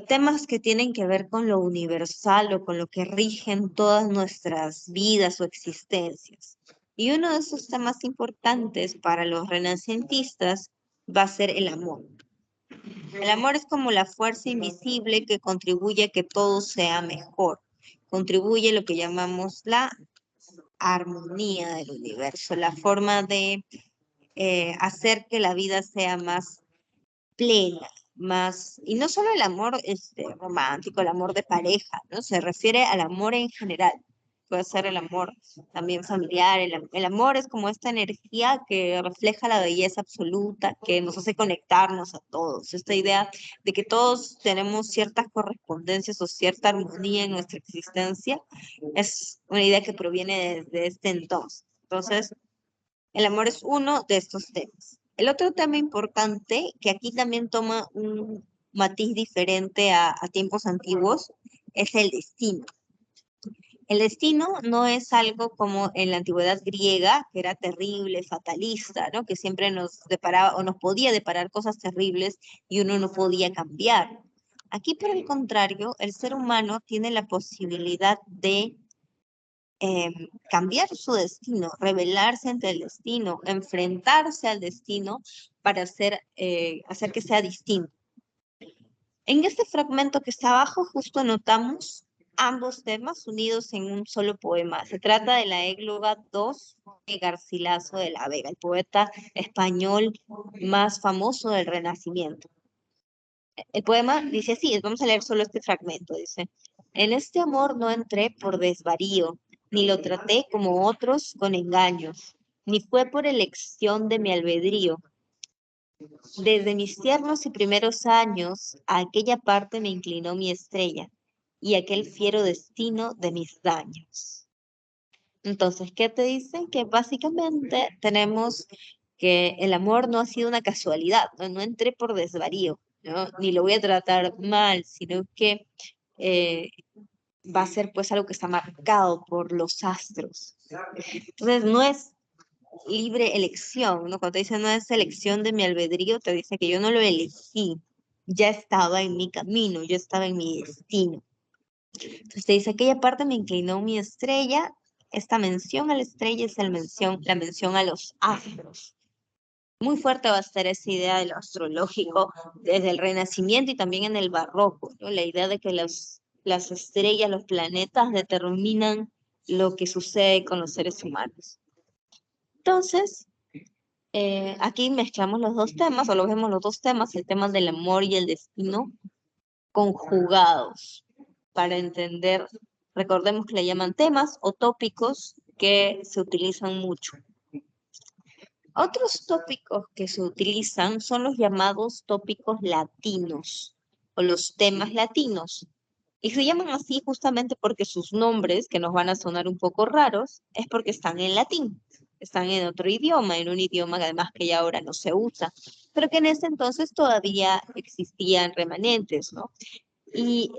temas que tienen que ver con lo universal o con lo que rigen todas nuestras vidas o existencias. Y uno de esos temas importantes para los renacentistas va a ser el amor. El amor es como la fuerza invisible que contribuye a que todo sea mejor. Contribuye a lo que llamamos la armonía del universo, la forma de hacer que la vida sea más plena, más, y no solo el amor romántico, el amor de pareja, ¿no? Se refiere al amor en general. Puede ser el amor también familiar, el amor es como esta energía que refleja la belleza absoluta, que nos hace conectarnos a todos. Esta idea de que todos tenemos ciertas correspondencias o cierta armonía en nuestra existencia es una idea que proviene desde este entonces. Entonces, el amor es uno de estos temas. El otro tema importante, que aquí también toma un matiz diferente a tiempos antiguos, es el destino. El destino no es algo como en la antigüedad griega, que era terrible, fatalista, ¿no? Que siempre nos deparaba o nos podía deparar cosas terribles y uno no podía cambiar. Aquí, por el contrario, el ser humano tiene la posibilidad de cambiar su destino, rebelarse ante el destino, enfrentarse al destino para hacer que sea distinto. En este fragmento que está abajo, justo notamos ambos temas unidos en un solo poema. Se trata de la égloga 2 de Garcilaso de la Vega, el poeta español más famoso del Renacimiento. El poema dice así, vamos a leer solo este fragmento, dice: en este amor no entré por desvarío, ni lo traté como otros con engaños, ni fue por elección de mi albedrío. Desde mis tiernos y primeros años, a aquella parte me inclinó mi estrella, y aquel fiero destino de mis daños. Entonces, ¿qué te dicen? Que básicamente tenemos que el amor no ha sido una casualidad, no entré por desvarío, ¿no? Ni lo voy a tratar mal, sino que eh, va a ser pues algo que está marcado por los astros. Entonces, no es libre elección, ¿no? Cuando te dicen no es elección de mi albedrío, te dice que yo no lo elegí, ya estaba en mi camino, yo estaba en mi destino. Entonces te dice, aquella parte me inclinó mi estrella. Esta mención a la estrella es la mención a los astros. Muy fuerte va a ser esa idea de lo astrológico desde el Renacimiento y también en el Barroco, ¿no? La idea de que las estrellas, los planetas determinan lo que sucede con los seres humanos. Entonces, Aquí mezclamos los dos temas, o lo vemos los dos temas, el tema del amor y el destino, conjugados para entender, recordemos que le llaman temas o tópicos que se utilizan mucho. Otros tópicos que se utilizan son los llamados tópicos latinos o los temas latinos. Y se llaman así justamente porque sus nombres, que nos van a sonar un poco raros, es porque están en latín, están en otro idioma, en un idioma que además que ya ahora no se usa, pero que en ese entonces todavía existían remanentes, ¿no? Y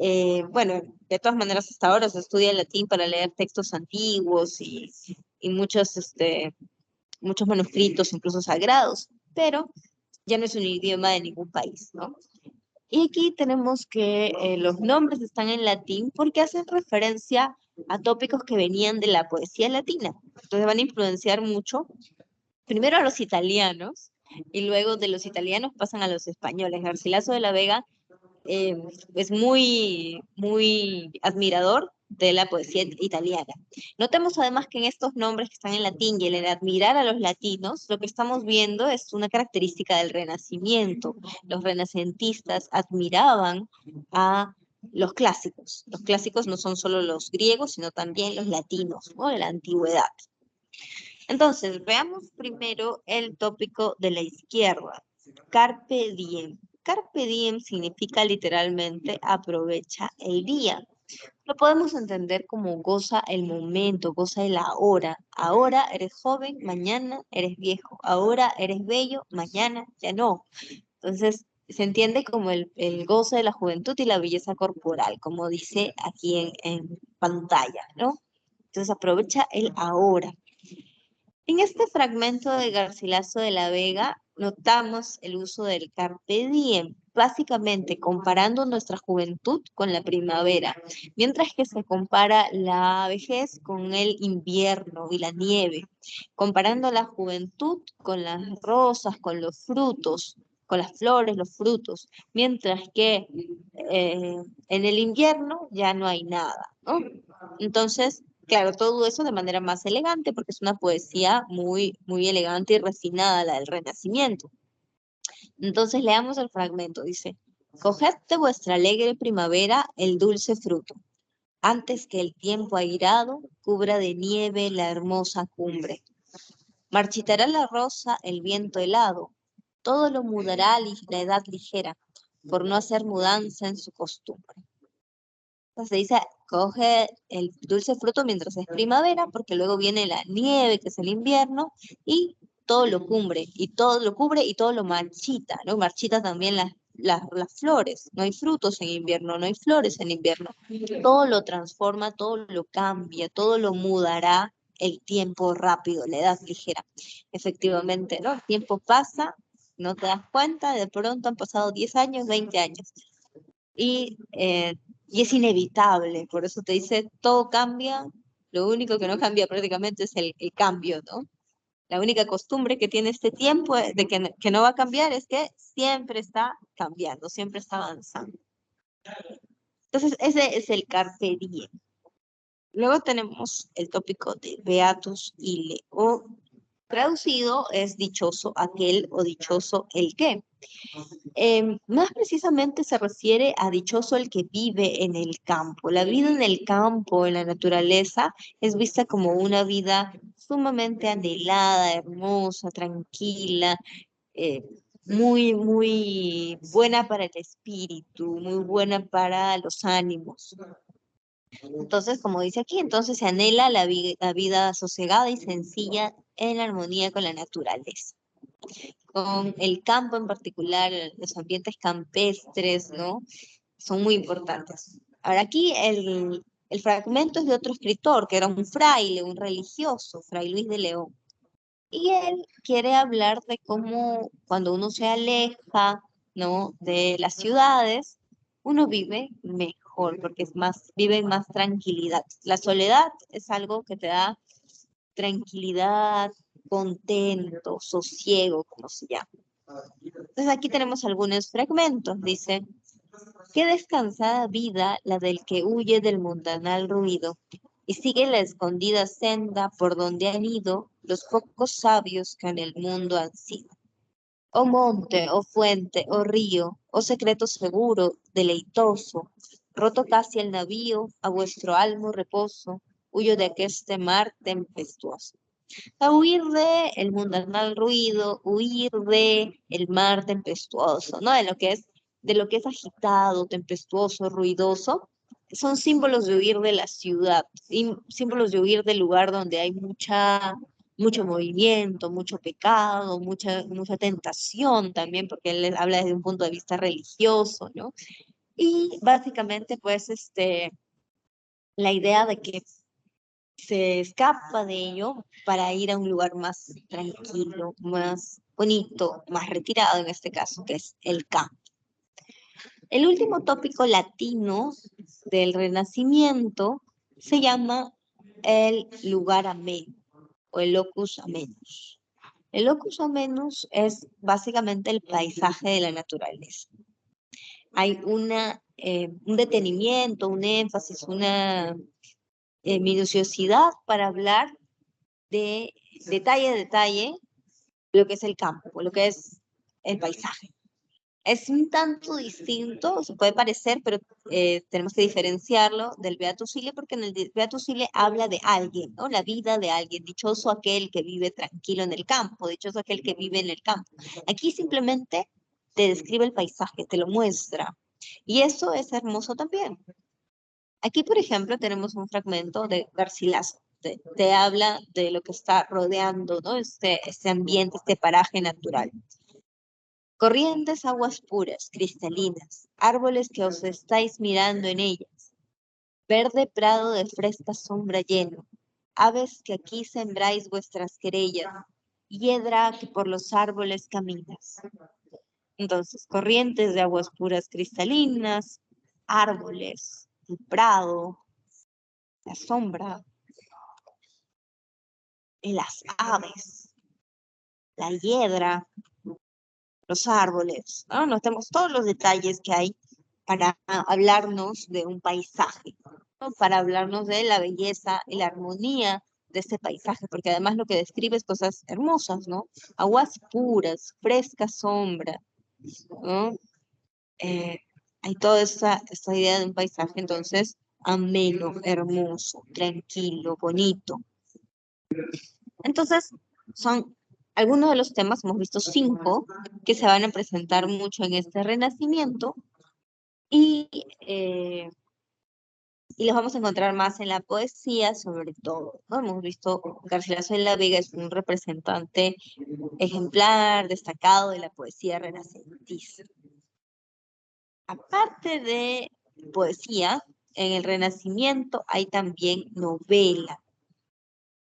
bueno, de todas maneras hasta ahora se estudia el latín para leer textos antiguos y muchos manuscritos, incluso sagrados, pero ya no es un idioma de ningún país, ¿no? Y aquí tenemos que los nombres están en latín porque hacen referencia a tópicos que venían de la poesía latina. Entonces van a influenciar mucho, primero a los italianos, y luego de los italianos pasan a los españoles. Garcilaso de la Vega eh, es muy admirador de la poesía italiana. Notemos además que en estos nombres que están en latín y en el admirar a los latinos, lo que estamos viendo es una característica del Renacimiento. Los renacentistas admiraban a los clásicos. Los clásicos no son solo los griegos, sino también los latinos, ¿no? De la antigüedad. Entonces, veamos primero el tópico de la izquierda. Carpe diem. Carpe diem significa literalmente aprovecha el día. Lo podemos entender como goza el momento, goza el ahora. Ahora eres joven, mañana eres viejo. Ahora eres bello, mañana ya no. Entonces, se entiende como el goce de la juventud y la belleza corporal, como dice aquí en pantalla, ¿no? Entonces, aprovecha el ahora. En este fragmento de Garcilaso de la Vega notamos el uso del carpe diem, básicamente comparando nuestra juventud con la primavera, mientras que se compara la vejez con el invierno y la nieve, comparando la juventud con las rosas, con los frutos, con las flores, los frutos, mientras que en el invierno ya no hay nada, ¿no? Entonces, claro, todo eso de manera más elegante, porque es una poesía muy elegante y refinada, la del Renacimiento. Entonces, leamos el fragmento. Dice, coged de vuestra alegre primavera el dulce fruto, antes que el tiempo airado cubra de nieve la hermosa cumbre. Marchitará la rosa el viento helado, todo lo mudará la edad ligera, por no hacer mudanza en su costumbre. Entonces dice, coge el dulce fruto mientras es primavera, porque luego viene la nieve, que es el invierno, y todo lo cubre, y todo lo marchita, ¿no? Marchita también las flores. No hay frutos en invierno, no hay flores en invierno. Todo lo transforma, todo lo cambia, todo lo mudará el tiempo rápido, la edad ligera. Efectivamente, ¿no? El tiempo pasa, no te das cuenta, de pronto han pasado 10 años, 20 años y es inevitable, por eso te dice, todo cambia, lo único que no cambia prácticamente es el cambio, ¿no? La única costumbre que tiene este tiempo de que no va a cambiar es que siempre está cambiando, siempre está avanzando. Entonces, ese es el carpe diem. Luego tenemos el tópico de Beatus ille, o traducido es dichoso aquel o dichoso el que. Más precisamente se refiere a dichoso el que vive en el campo. La vida en el campo, en la naturaleza, es vista como una vida sumamente anhelada, hermosa, tranquila, eh, muy buena para el espíritu, muy buena para los ánimos. Entonces, como dice aquí, entonces se anhela la vida sosegada y sencilla en armonía con la naturaleza con el campo en particular, los ambientes campestres, ¿no? Son muy importantes. Ahora aquí el fragmento es de otro escritor, que era un fraile, un religioso, Fray Luis de León. Y él quiere hablar de cómo cuando uno se aleja, ¿no? De las ciudades, uno vive mejor, porque vive en más tranquilidad. La soledad es algo que te da tranquilidad, contento, sosiego, como se llama. Entonces aquí tenemos algunos fragmentos. Dice, qué descansada vida la del que huye del mundanal ruido y sigue la escondida senda por donde han ido los pocos sabios que en el mundo han sido. Oh monte, oh fuente, oh río, oh secreto seguro, deleitoso, roto casi el navío, a vuestro almo reposo, huyo de aqueste mar tempestuoso. A huir de el mundanal ruido, huir de el mar tempestuoso, ¿no? De lo que es agitado, tempestuoso, ruidoso, son símbolos de huir de la ciudad, símbolos de huir del lugar donde hay mucho movimiento, mucho pecado, mucha tentación también, porque él habla desde un punto de vista religioso, ¿no? Y básicamente, pues, la idea de que se escapa de ello para ir a un lugar más tranquilo, más bonito, más retirado en este caso, que es el campo. El último tópico latino del Renacimiento se llama el lugar ameno o el locus amenus. El locus amenus es básicamente el paisaje de la naturaleza. Hay un detenimiento, un énfasis, una minuciosidad para hablar de detalle a detalle lo que es el campo, lo que es el paisaje. Es un tanto distinto, se puede parecer, pero tenemos que diferenciarlo del Beatus Ilie, porque en el Beatus Ilie habla de alguien, ¿no? La vida de alguien, dichoso aquel que vive tranquilo en el campo, dichoso aquel que vive en el campo. Aquí simplemente te describe el paisaje, te lo muestra. Y eso es hermoso también. Aquí, por ejemplo, tenemos un fragmento de Garcilaso. Te habla de lo que está rodeando, ¿no? Este ambiente, este paraje natural. Corrientes aguas puras, cristalinas, árboles que os estáis mirando en ellas, verde prado de fresca sombra lleno, aves que aquí sembráis vuestras querellas, hiedra que por los árboles caminas. Entonces, corrientes de aguas puras cristalinas, árboles, el prado, la sombra, las aves, la hiedra, los árboles, ¿no? Notemos todos los detalles que hay para hablarnos de un paisaje, ¿no? Para hablarnos de la belleza y la armonía de este paisaje, porque además lo que describe es cosas hermosas, ¿no? Aguas puras, fresca sombra, ¿no? Eh, hay toda esta idea de un paisaje, entonces, ameno, hermoso, tranquilo, bonito. Entonces, son algunos de los temas, hemos visto 5, que se van a presentar mucho en este renacimiento y, y los vamos a encontrar más en la poesía, sobre todo, ¿no? Hemos visto Garcilaso de la Vega es un representante ejemplar, destacado de la poesía renacentista. Aparte de poesía, en el Renacimiento hay también novela.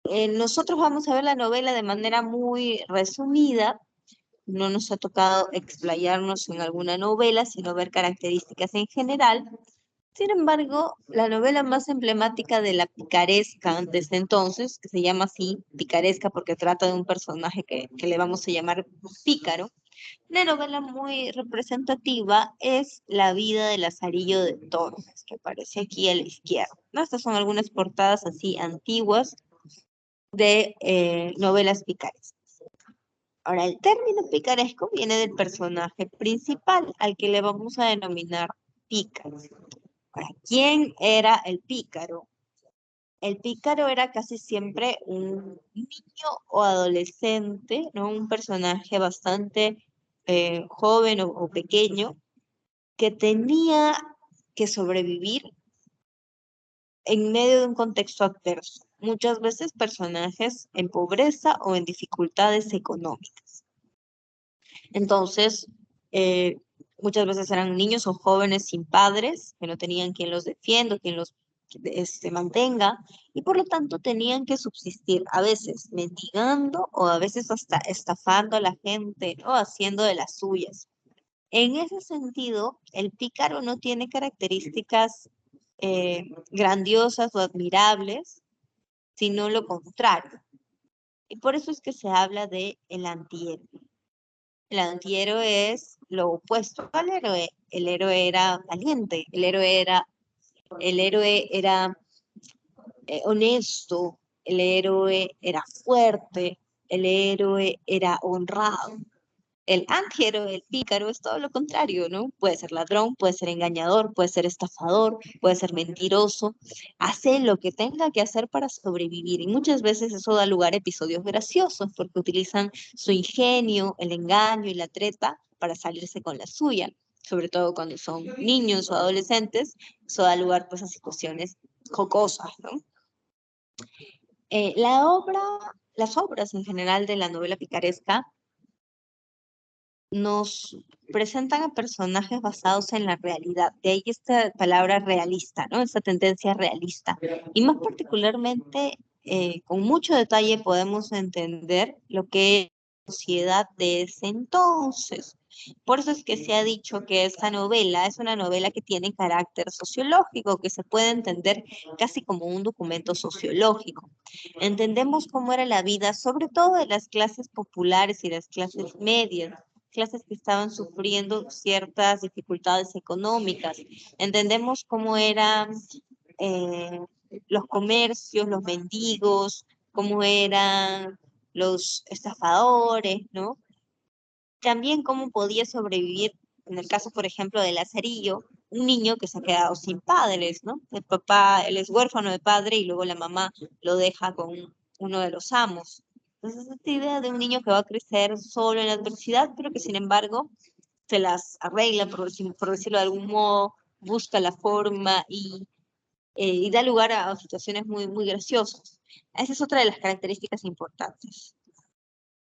Nosotros vamos a ver la novela de manera muy resumida. No nos ha tocado explayarnos en alguna novela, sino ver características en general. Sin embargo, la novela más emblemática de la picaresca desde entonces, que se llama así, picaresca porque trata de un personaje que le vamos a llamar pícaro, una novela muy representativa es La vida de Lazarillo de Tormes, que aparece aquí a la izquierda, ¿no? Estas son algunas portadas así antiguas de novelas picarescas. Ahora, el término picaresco viene del personaje principal, al que le vamos a denominar pícaro. Ahora, ¿quién era el pícaro? El pícaro era casi siempre un niño o adolescente, ¿no? Un personaje bastante joven o pequeño que tenía que sobrevivir en medio de un contexto adverso. Muchas veces personajes en pobreza o en dificultades económicas. Entonces, eh, muchas veces eran niños o jóvenes sin padres, que no tenían quien los defienda, quien los mantenga, y por lo tanto tenían que subsistir, a veces mendigando o a veces hasta estafando a la gente o haciendo de las suyas. En ese sentido, el pícaro no tiene características grandiosas o admirables, sino lo contrario. Y por eso es que se habla de el antihéroe. El antihéroe es lo opuesto al héroe. El héroe era valiente, el héroe era honesto, el héroe era fuerte, el héroe era honrado. El antihéroe, el pícaro, es todo lo contrario, ¿no? Puede ser ladrón, puede ser engañador, puede ser estafador, puede ser mentiroso. Hace lo que tenga que hacer para sobrevivir. Y muchas veces eso da lugar a episodios graciosos porque utilizan su ingenio, el engaño y la treta para salirse con la suya. Sobre todo cuando son niños o adolescentes, eso da lugar pues a situaciones jocosas, ¿no? Las obras en general de la novela picaresca nos presentan a personajes basados en la realidad. De ahí esta palabra realista, ¿no? Esta tendencia realista. Y más particularmente, con mucho detalle podemos entender lo que es la sociedad de ese entonces. Por eso es que se ha dicho que esta novela es una novela que tiene carácter sociológico, que se puede entender casi como un documento sociológico. Entendemos cómo era la vida, sobre todo de las clases populares y las clases medias, clases que estaban sufriendo ciertas dificultades económicas. Entendemos cómo eran eh, los comercios, los mendigos, cómo eran los estafadores, ¿no? También cómo podía sobrevivir, en el caso, por ejemplo, de Lazarillo, un niño que se ha quedado sin padres, ¿no? El papá, él es huérfano de padre y luego la mamá lo deja con uno de los amos. Entonces, esta idea de un niño que va a crecer solo en la adversidad, pero que sin embargo se las arregla, por decirlo de algún modo, busca la forma y da lugar a situaciones muy graciosas. Esa es otra de las características importantes.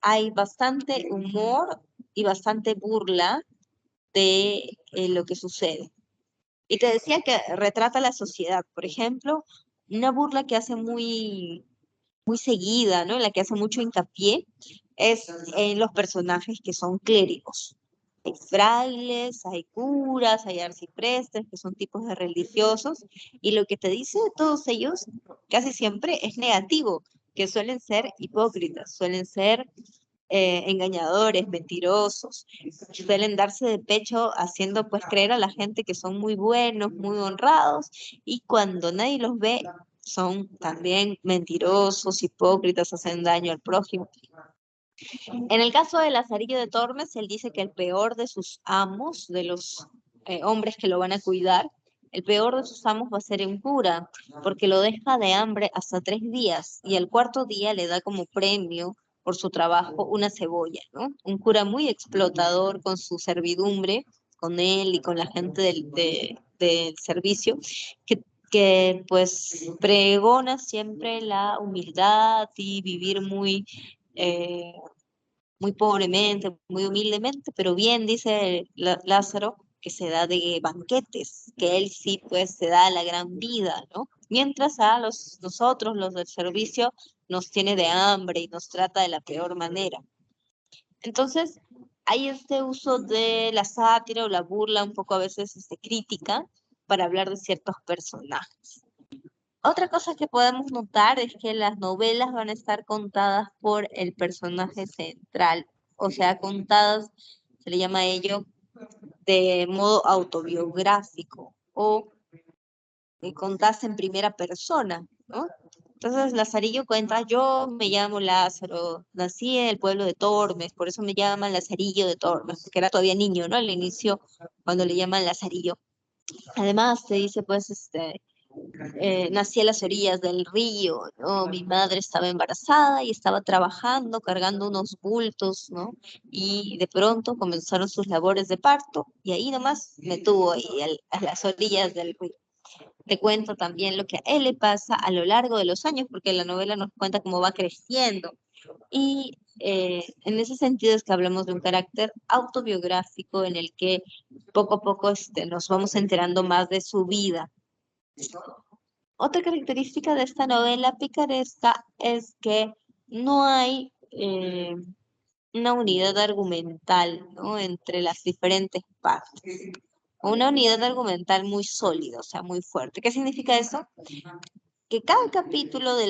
Hay bastante humor y bastante burla de lo que sucede. Y te decía que retrata la sociedad, por ejemplo, una burla que hace muy seguida, ¿no? En la que hace mucho hincapié, es en los personajes que son clérigos. Hay frailes, hay curas, hay arciprestes, que son tipos de religiosos, y lo que te dice de todos ellos casi siempre es negativo, que suelen ser hipócritas, suelen ser engañadores, mentirosos, suelen darse de pecho haciendo pues creer a la gente que son muy buenos, muy honrados, y cuando nadie los ve, son también mentirosos, hipócritas, hacen daño al prójimo. En el caso de Lazarillo de Tormes, él dice que el peor de sus amos, de los hombres que lo van a cuidar, el peor de sus amos va a ser un cura, porque lo deja de hambre hasta 3 días y al cuarto día le da como premio por su trabajo una cebolla, ¿no? Un cura muy explotador con su servidumbre, con él y con la gente del servicio, que pues pregona siempre la humildad y vivir eh, muy pobremente, muy humildemente, pero bien dice Lázaro que se da de banquetes, que él sí pues se da la gran vida, ¿no? Mientras a nosotros, los del servicio, nos tiene de hambre y nos trata de la peor manera. Entonces, hay este uso de la sátira o la burla, un poco a veces crítica, para hablar de ciertos personajes. Otra cosa que podemos notar es que las novelas van a estar contadas por el personaje central, o sea, contadas, se le llama a ello, de modo autobiográfico o contadas en primera persona, ¿no? Entonces Lazarillo cuenta, yo me llamo Lázaro, nací en el pueblo de Tormes, por eso me llaman Lazarillo de Tormes, porque era todavía niño, ¿no? Al inicio, cuando le llaman Lazarillo. Además, te dice, pues, nací a las orillas del río, ¿no? Mi madre estaba embarazada y estaba trabajando, cargando unos bultos, ¿no? Y de pronto comenzaron sus labores de parto y ahí nomás me tuvo ahí a las orillas del río. Te cuento también lo que a él le pasa a lo largo de los años, porque la novela nos cuenta cómo va creciendo. Y en ese sentido es que hablamos de un carácter autobiográfico en el que poco a poco nos vamos enterando más de su vida. Otra característica de esta novela picaresca es que no hay una unidad argumental, ¿no? Entre las diferentes partes. Una unidad argumental muy sólida, o sea, muy fuerte. ¿Qué significa eso? Que cada capítulo de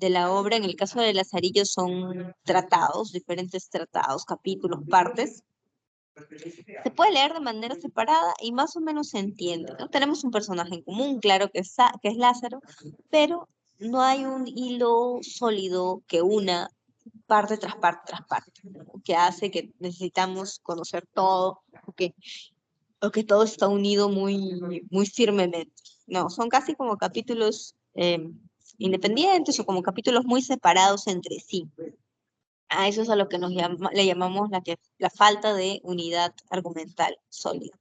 la obra, en el caso de Lazarillo, son tratados, diferentes tratados, capítulos, partes. Se puede leer de manera separada y más o menos se entiende, ¿no? Tenemos un personaje en común, claro que es Lázaro, pero no hay un hilo sólido que una parte tras parte tras parte, ¿no? Que hace que necesitamos conocer todo, o que todo está unido muy firmemente. No, son casi como capítulos independientes o como capítulos muy separados entre sí. A eso es a lo que le llamamos la falta de unidad argumental sólida.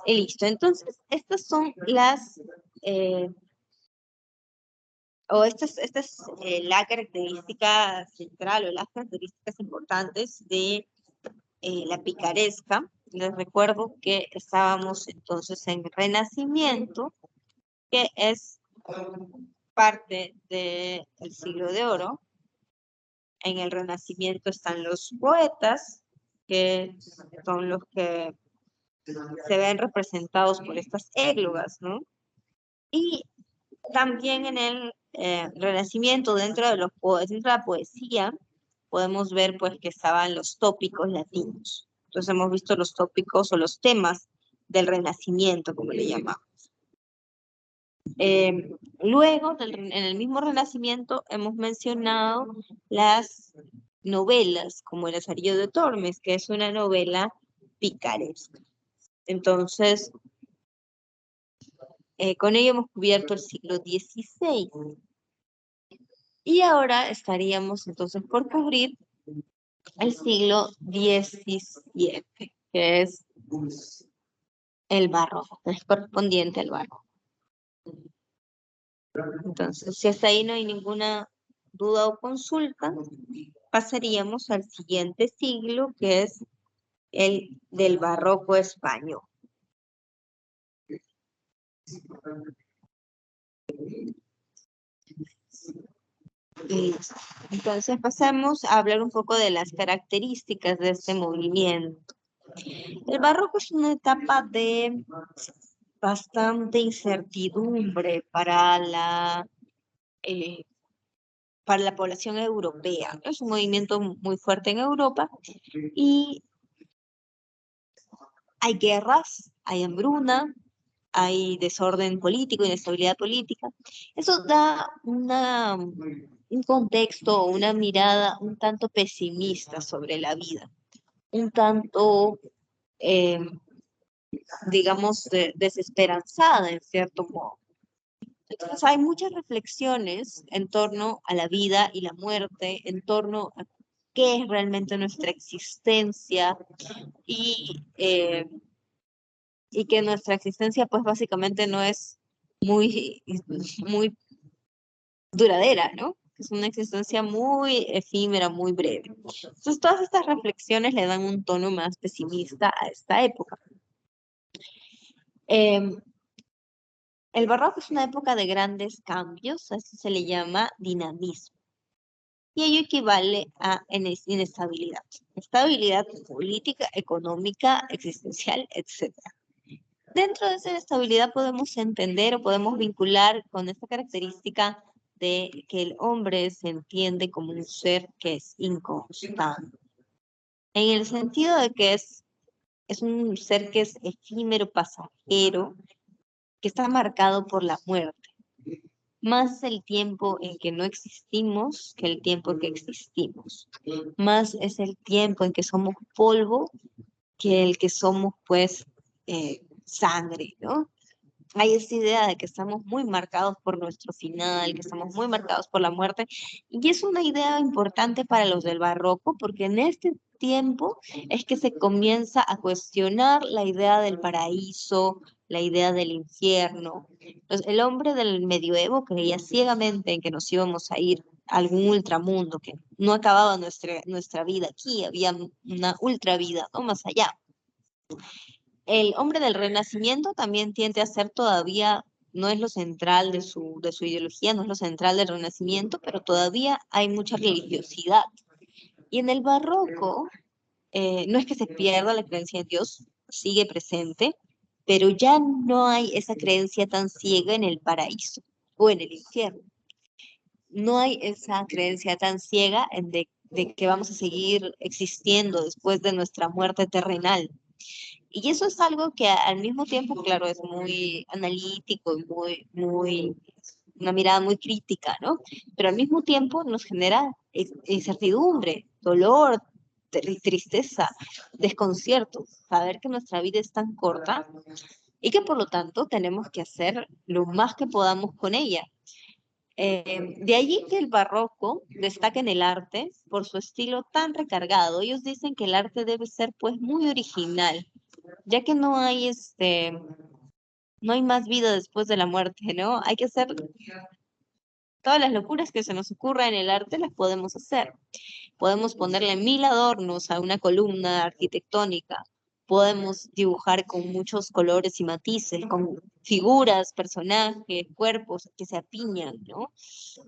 Y listo. Entonces, estas son eh, esta es la característica central o las características importantes de la picaresca. Les recuerdo que estábamos entonces en Renacimiento, que es parte del siglo de oro. En el Renacimiento están los poetas, que son los que se ven representados por estas églogas, ¿no? Y también en el Renacimiento, dentro de la poesía, podemos ver pues que estaban los tópicos latinos. Entonces hemos visto los tópicos o los temas del Renacimiento, como le llamamos. Luego, en el mismo Renacimiento, hemos mencionado las novelas, como El Lazarillo de Tormes, que es una novela picaresca. Entonces, con ello hemos cubierto el siglo XVI. Y ahora estaríamos entonces por cubrir el siglo XVII, que es el barroco, es correspondiente al barroco. Entonces, si hasta ahí no hay ninguna duda o consulta, pasaríamos al siguiente siglo, que es el del barroco español. Listo. Entonces pasamos a hablar un poco de las características de este movimiento. El barroco es una etapa de bastante incertidumbre eh, para la población europea. Es un movimiento muy fuerte en Europa y hay guerras, hay hambruna, hay desorden político, inestabilidad política. Eso da un contexto, una mirada un tanto pesimista sobre la vida, un tanto, eh, digamos, desesperanzada en cierto modo. Entonces hay muchas reflexiones en torno a la vida y la muerte, en torno a qué es realmente nuestra existencia y y que nuestra existencia pues básicamente no es muy duradera, ¿no? Es una existencia muy efímera, muy breve. Entonces todas estas reflexiones le dan un tono más pesimista a esta época. Em, el barroco es una época de grandes cambios, así se le llama dinamismo. Y ello equivale a inestabilidad. Estabilidad política, económica, existencial, etc. Dentro de esa inestabilidad podemos entender o podemos vincular con esta característica de que el hombre se entiende como un ser que es inconstante, en el sentido de que es un ser que es efímero, pasajero, que está marcado por la muerte. Más el tiempo en que no existimos que el tiempo en que existimos. Más es el tiempo en que somos polvo que el que somos, pues, sangre, ¿no? Hay esta idea de que estamos muy marcados por nuestro final, que estamos muy marcados por la muerte, y es una idea importante para los del barroco, porque en este tiempo es que se comienza a cuestionar la idea del paraíso, la idea del infierno. Entonces, el hombre del medioevo creía ciegamente en que nos íbamos a ir a algún ultramundo, que no acababa nuestra vida aquí, había una ultravida, ¿no? Más allá. El hombre del Renacimiento también tiende a ser todavía, no es lo central de su ideología, no es lo central del Renacimiento, pero todavía hay mucha religiosidad. Y en el Barroco, no es que se pierda la creencia en Dios, sigue presente, pero ya no hay esa creencia tan ciega en el paraíso o en el infierno. No hay esa creencia tan ciega de que vamos a seguir existiendo después de nuestra muerte terrenal. Y eso es algo que al mismo tiempo, claro, es muy analítico y muy una mirada muy crítica, ¿no? Pero al mismo tiempo nos genera incertidumbre, dolor, tristeza, desconcierto, saber que nuestra vida es tan corta y que por lo tanto tenemos que hacer lo más que podamos con ella. De allí que el barroco destaca en el arte por su estilo tan recargado. Ellos dicen que el arte debe ser pues muy original, ya que no hay más vida después de la muerte, ¿no? Hay que hacer todas las locuras que se nos ocurra en el arte, las podemos hacer. Podemos ponerle 1000 adornos a una columna arquitectónica. Podemos dibujar con muchos colores y matices, con figuras, personajes, cuerpos que se apiñan, ¿no?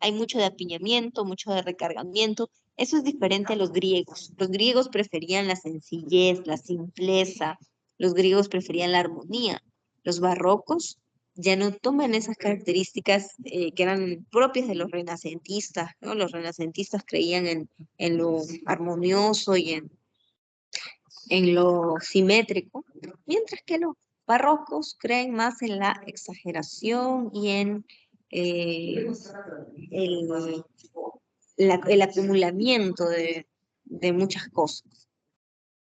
Hay mucho de apiñamiento, mucho de recargamiento. Eso es diferente a los griegos. Los griegos preferían la sencillez, la simpleza. Los griegos preferían la armonía. Los barrocos ya no toman esas características que eran propias de los renacentistas, ¿no? Los renacentistas creían en lo armonioso y en lo simétrico, mientras que los barrocos creen más en la exageración y en eh, el, el acumulamiento de muchas cosas.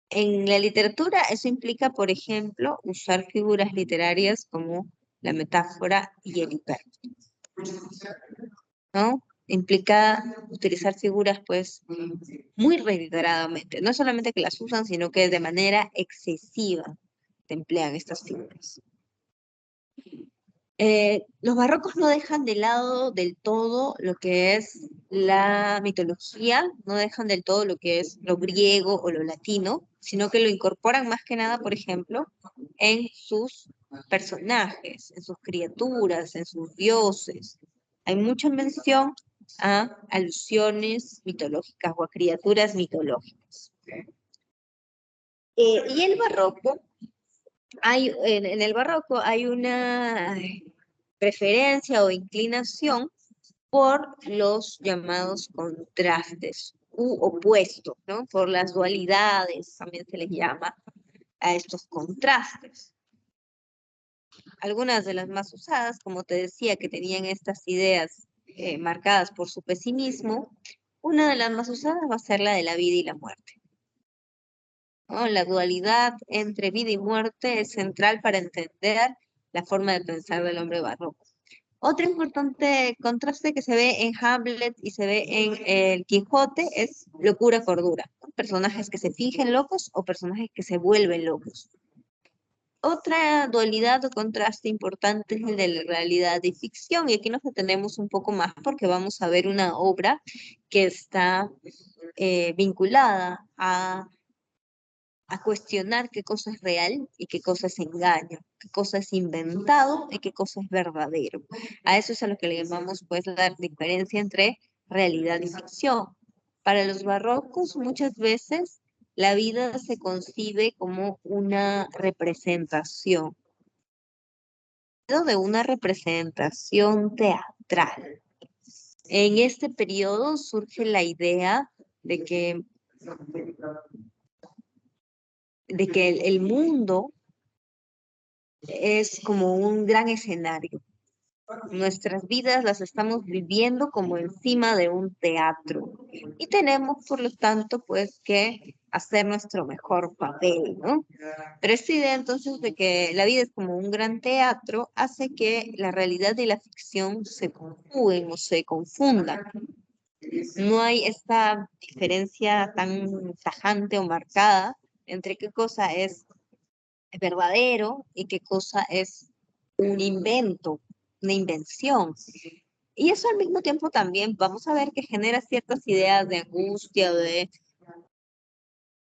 En la literatura eso implica, por ejemplo, usar figuras literarias como la metáfora y el hiperbola, ¿no? Implica utilizar figuras, pues, muy reiteradamente. No solamente que las usan, sino que de manera excesiva se emplean estas figuras. Los barrocos no dejan de lado del todo lo que es la mitología, no dejan del todo lo que es lo griego o lo latino, sino que lo incorporan más que nada, por ejemplo, en sus personajes, en sus criaturas, en sus dioses. Hay mucha mención a alusiones mitológicas o a criaturas mitológicas. Y el barroco, en el barroco hay una preferencia o inclinación por los llamados contrastes u opuestos, ¿no? Por las dualidades, también se les llama a estos contrastes. Algunas de las más usadas, como te decía, que tenían estas ideas marcadas por su pesimismo, una de las más usadas va a ser la de la vida y la muerte, ¿no? La dualidad entre vida y muerte es central para entender la forma de pensar del hombre barroco. Otro importante contraste que se ve en Hamlet y se ve en El Quijote es locura-cordura, ¿no? Personajes que se fingen locos o personajes que se vuelven locos. Otra dualidad o contraste importante es el de la realidad y ficción, y aquí nos detenemos un poco más porque vamos a ver una obra que está vinculada a cuestionar qué cosa es real y qué cosa es engaño, qué cosa es inventado y qué cosa es verdadero. A eso es a lo que le llamamos pues la diferencia entre realidad y ficción. Para los barrocos muchas veces la vida se concibe como una representación, de una representación teatral. En este periodo surge la idea de que el mundo es como un gran escenario. Nuestras vidas las estamos viviendo como encima de un teatro y tenemos, por lo tanto, pues que hacer nuestro mejor papel, ¿no? Pero esta idea entonces de que la vida es como un gran teatro hace que la realidad y la ficción se conjuguen o se confundan. No hay esta diferencia tan tajante o marcada entre qué cosa es verdadero y qué cosa es un invento, una invención. Y eso al mismo tiempo también vamos a ver que genera ciertas ideas de angustia o de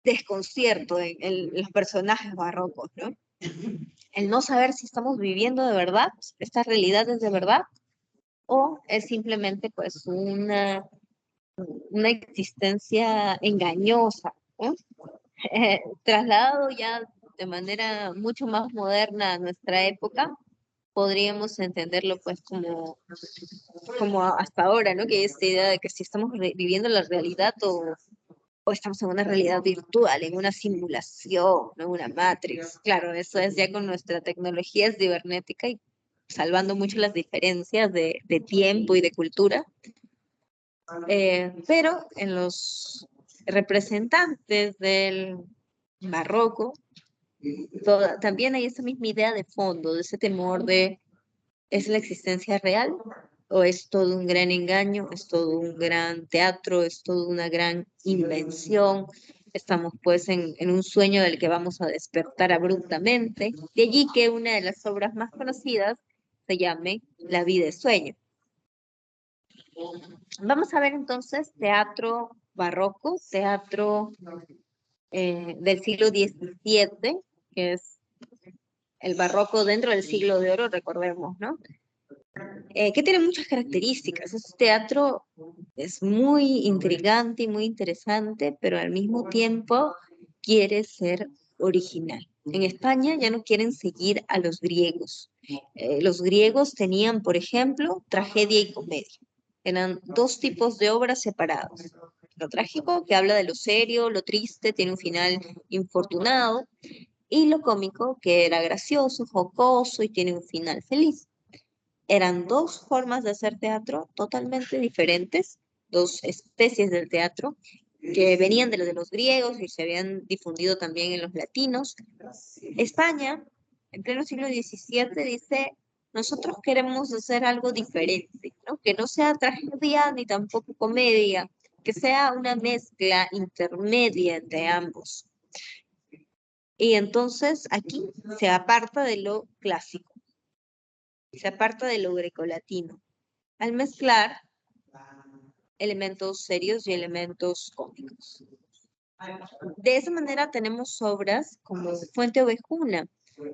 desconcierto en los personajes barrocos, ¿no? El no saber si estamos viviendo de verdad, esta realidad es de verdad, o es simplemente pues una existencia engañosa, ¿no? Trasladado ya de manera mucho más moderna a nuestra época, podríamos entenderlo pues como hasta ahora, ¿no? Que hay esta idea de que si estamos viviendo la realidad o estamos en una realidad virtual, en una simulación, ¿no? Una Matrix. Claro, eso es ya con nuestra tecnología cibernética y salvando mucho las diferencias de tiempo y de cultura. Pero en los representantes del barroco, también hay esa misma idea de fondo, de ese temor de, ¿es la existencia real? ¿O es todo un gran engaño? ¿Es todo un gran teatro? ¿Es toda una gran invención? Estamos pues en un sueño del que vamos a despertar abruptamente. De allí que una de las obras más conocidas se llame La vida es sueño. Vamos a ver entonces teatro barroco, teatro del siglo XVII, que es el barroco dentro del siglo de oro, recordemos, ¿no? Que tiene muchas características. Este teatro es muy intrigante y muy interesante, pero al mismo tiempo quiere ser original. En España ya no quieren seguir a los griegos. Los griegos tenían, por ejemplo, tragedia y comedia. Eran dos tipos de obras separados. Lo trágico, que habla de lo serio, lo triste, tiene un final infortunado, y lo cómico, que era gracioso, jocoso y tiene un final feliz. Eran dos formas de hacer teatro totalmente diferentes, dos especies del teatro que venían de los griegos y se habían difundido también en los latinos. España, en pleno siglo XVII, dice, nosotros queremos hacer algo diferente, ¿no? Que no sea tragedia ni tampoco comedia, que sea una mezcla intermedia entre ambos. Y entonces aquí se aparta de lo clásico, se aparta de lo grecolatino, al mezclar elementos serios y elementos cómicos. De esa manera tenemos obras como Fuente Ovejuna,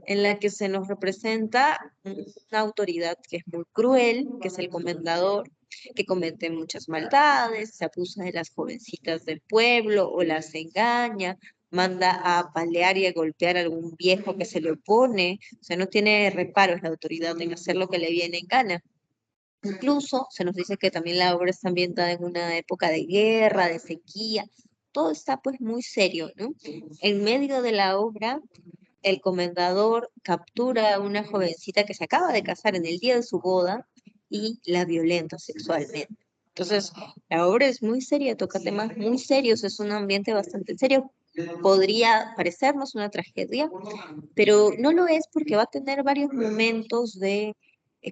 en la que se nos representa una autoridad que es muy cruel, que es el comendador, que comete muchas maldades, se abusa de las jovencitas del pueblo o las engaña, manda a apalear y a golpear a algún viejo que se le opone, o sea, no tiene reparos la autoridad en hacer lo que le viene en gana. Incluso se nos dice que también la obra está ambientada en una época de guerra, de sequía, todo está pues muy serio, ¿no? En medio de la obra, el comendador captura a una jovencita que se acaba de casar en el día de su boda y la violenta sexualmente. Entonces, la obra es muy seria, toca temas muy serios, es un ambiente bastante serio. Podría parecernos una tragedia, pero no lo es porque va a tener varios momentos de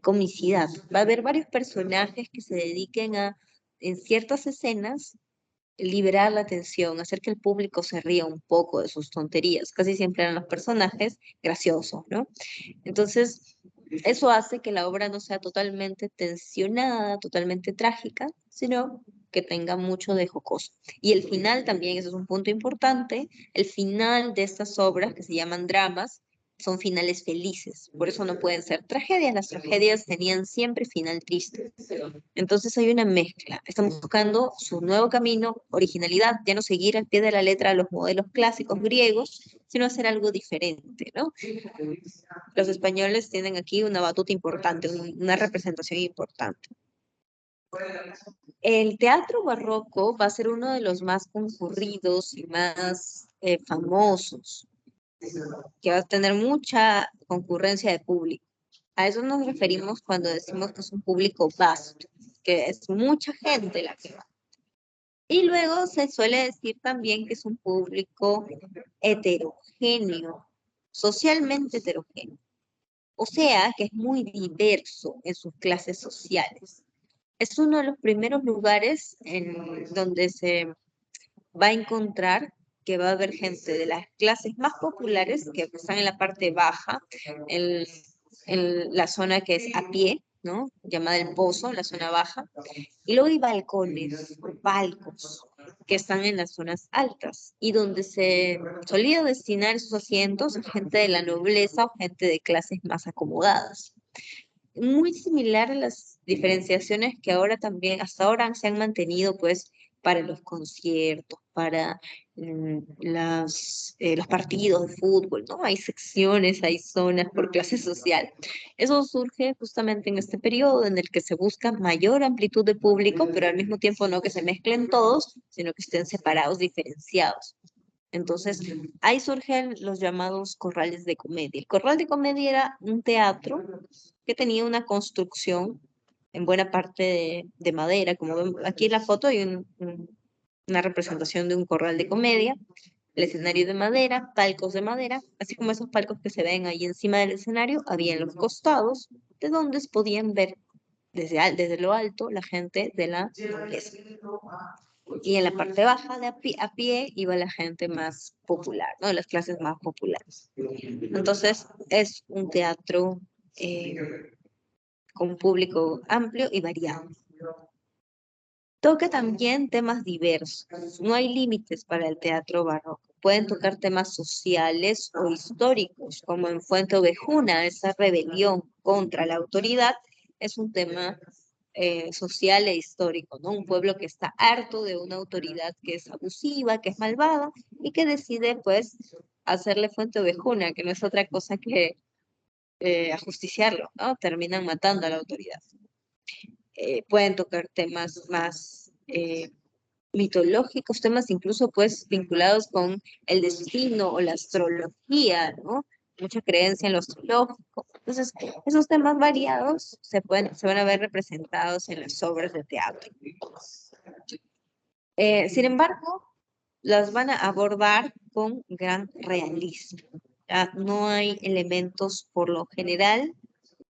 comicidad. Va a haber varios personajes que se dediquen a, en ciertas escenas, liberar la atención, hacer que el público se ría un poco de sus tonterías. Casi siempre eran los personajes graciosos, ¿no? Entonces, eso hace que la obra no sea totalmente tensionada, totalmente trágica, sino que tenga mucho de jocoso. Y el final también, eso es un punto importante, el final de estas obras que se llaman dramas, son finales felices, por eso no pueden ser tragedias, las tragedias tenían siempre final triste. Entonces hay una mezcla, estamos buscando su nuevo camino, originalidad, ya no seguir al pie de la letra los modelos clásicos griegos, sino hacer algo diferente, ¿no? Los españoles tienen aquí una batuta importante, una representación importante. El teatro barroco va a ser uno de los más concurridos y más famosos, que va a tener mucha concurrencia de público. A eso nos referimos cuando decimos que es un público vasto, que es mucha gente la que va. Y luego se suele decir también que es un público heterogéneo, socialmente heterogéneo. O sea, que es muy diverso en sus clases sociales. Es uno de los primeros lugares en donde se va a encontrar que va a haber gente de las clases más populares que están en la parte baja, en, en la zona que es a pie, ¿no? Llamada el Pozo, la zona baja. Y luego hay balcones, palcos, que están en las zonas altas y donde se solía destinar esos asientos a gente de la nobleza o gente de clases más acomodadas. Muy similar a las diferenciaciones que ahora también, hasta ahora se han mantenido, pues, para los conciertos, para los partidos de fútbol, ¿no? Hay secciones, hay zonas por clase social. Eso surge justamente en este periodo en el que se busca mayor amplitud de público, pero al mismo tiempo no que se mezclen todos, sino que estén separados, diferenciados. Entonces, ahí surgen los llamados corrales de comedia. El corral de comedia era un teatro que tenía una construcción en buena parte de madera. Como ven aquí en la foto hay una representación de un corral de comedia, el escenario de madera, palcos de madera, así como esos palcos que se ven ahí encima del escenario, había en los costados, de donde podían ver desde lo alto la gente de la nobleza. Y en la parte baja, a pie, iba la gente más popular, ¿no? Las clases más populares. Entonces, es un teatro eh, con público amplio y variado. Toca también temas diversos. No hay límites para el teatro barroco. Pueden tocar temas sociales o históricos, como en Fuente Ovejuna, esa rebelión contra la autoridad es un tema social e histórico, ¿no? Un pueblo que está harto de una autoridad que es abusiva, que es malvada y que decide, pues, hacerle Fuente Ovejuna, que no es otra cosa que ajusticiarlo, ¿no? Terminan matando a la autoridad. Pueden tocar temas más mitológicos, temas incluso pues vinculados con el destino o la astrología, ¿no? Mucha creencia en lo astrológico. Entonces, esos temas variados se van a ver representados en las obras de teatro. Sin embargo, las van a abordar con gran realismo. ¿Ya? No hay elementos, por lo general,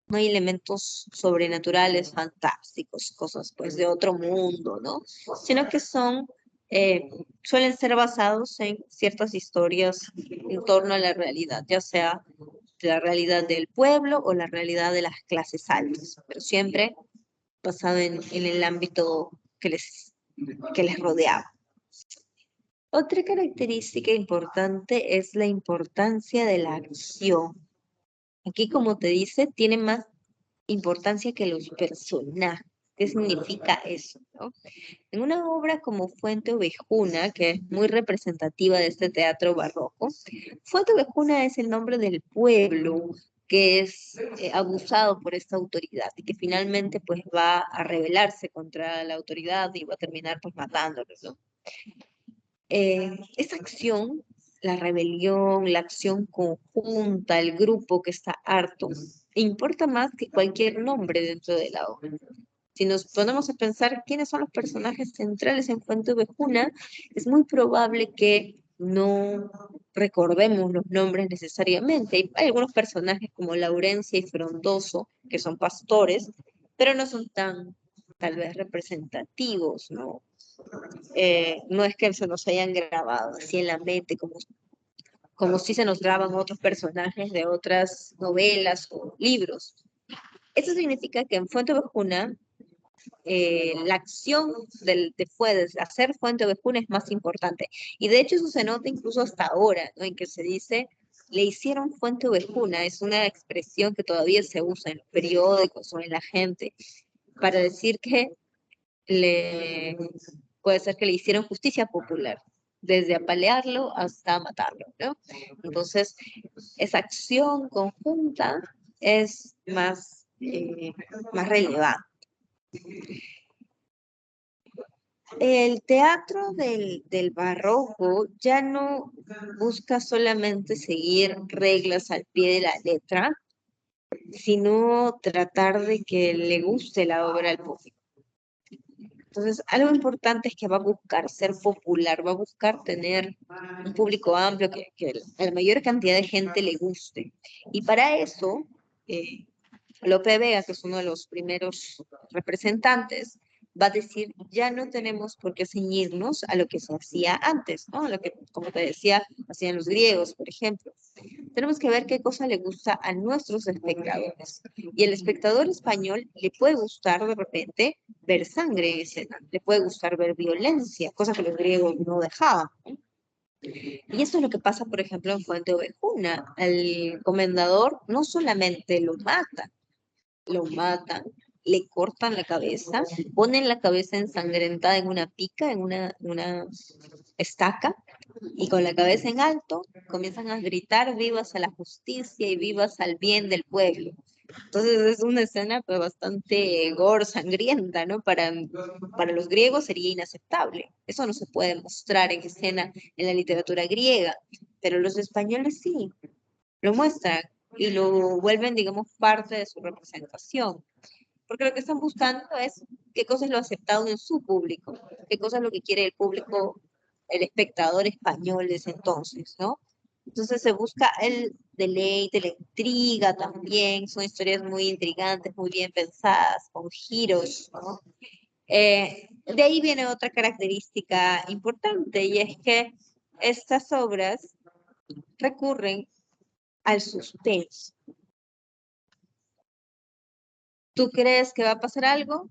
no hay elementos sobrenaturales, fantásticos, cosas pues de otro mundo, ¿no? Sino que eh, suelen ser basados en ciertas historias en torno a la realidad, ya sea la realidad del pueblo o la realidad de las clases altas, pero siempre basado en el ámbito que les rodeaba. Otra característica importante es la importancia de la acción. Aquí, como te dice, tiene más importancia que los personajes. ¿Qué significa eso, no? En una obra como Fuente Ovejuna, que es muy representativa de este teatro barroco, Fuente Ovejuna es el nombre del pueblo que es abusado por esta autoridad y que finalmente pues va a rebelarse contra la autoridad y va a terminar pues matándolos, ¿no? Esa acción, la rebelión, la acción conjunta, el grupo que está harto, importa más que cualquier nombre dentro de la obra. Si nos ponemos a pensar quiénes son los personajes centrales en Fuente Ovejuna, es muy probable que no recordemos los nombres necesariamente. Hay algunos personajes como Laurencia y Frondoso, que son pastores, pero no son tan, tal vez, representativos, ¿no? No es que se nos hayan grabado así en la mente, como si se nos graban otros personajes de otras novelas o libros. Eso significa que en Fuente Ovejuna la acción de hacer Fuente Ovejuna es más importante. Y de hecho eso se nota incluso hasta ahora, ¿no? En que se dice, le hicieron Fuente Ovejuna, es una expresión que todavía se usa en los periódicos o en la gente para decir que le, puede ser que le hicieron justicia popular, desde apalearlo hasta matarlo, ¿no? Entonces, esa acción conjunta es más relevante. El teatro del barroco ya no busca solamente seguir reglas al pie de la letra, sino tratar de que le guste la obra al público. Entonces, algo importante es que va a buscar ser popular, va a buscar tener un público amplio, que a la mayor cantidad de gente le guste. Y para eso, eh, Lope Vega, que es uno de los primeros representantes, va a decir, ya no tenemos por qué ceñirnos a lo que se hacía antes, ¿no? A lo que, como te decía, hacían los griegos, por ejemplo. Tenemos que ver qué cosa le gusta a nuestros espectadores. Y el espectador español le puede gustar de repente ver sangre en escena, le puede gustar ver violencia, cosa que los griegos no dejaban. Y eso es lo que pasa, por ejemplo, en Fuente Ovejuna. Al comendador no solamente lo matan, le cortan la cabeza, ponen la cabeza ensangrentada en una pica, en una estaca, y con la cabeza en alto comienzan a gritar vivas a la justicia y vivas al bien del pueblo. Entonces es una escena pues, bastante gore, sangrienta, ¿no? Para los griegos sería inaceptable. Eso no se puede mostrar en escena en la literatura griega, pero los españoles sí, lo muestran. y lo vuelven, digamos, parte de su representación. Porque lo que están buscando es qué cosa es lo aceptado en su público, qué cosa es lo que quiere el público, el espectador español de ese entonces, ¿no? Entonces se busca el deleite, la intriga también, son historias muy intrigantes, muy bien pensadas, con giros, ¿no? De ahí viene otra característica importante y es que estas obras recurren al suspenso. Tú crees que va a pasar algo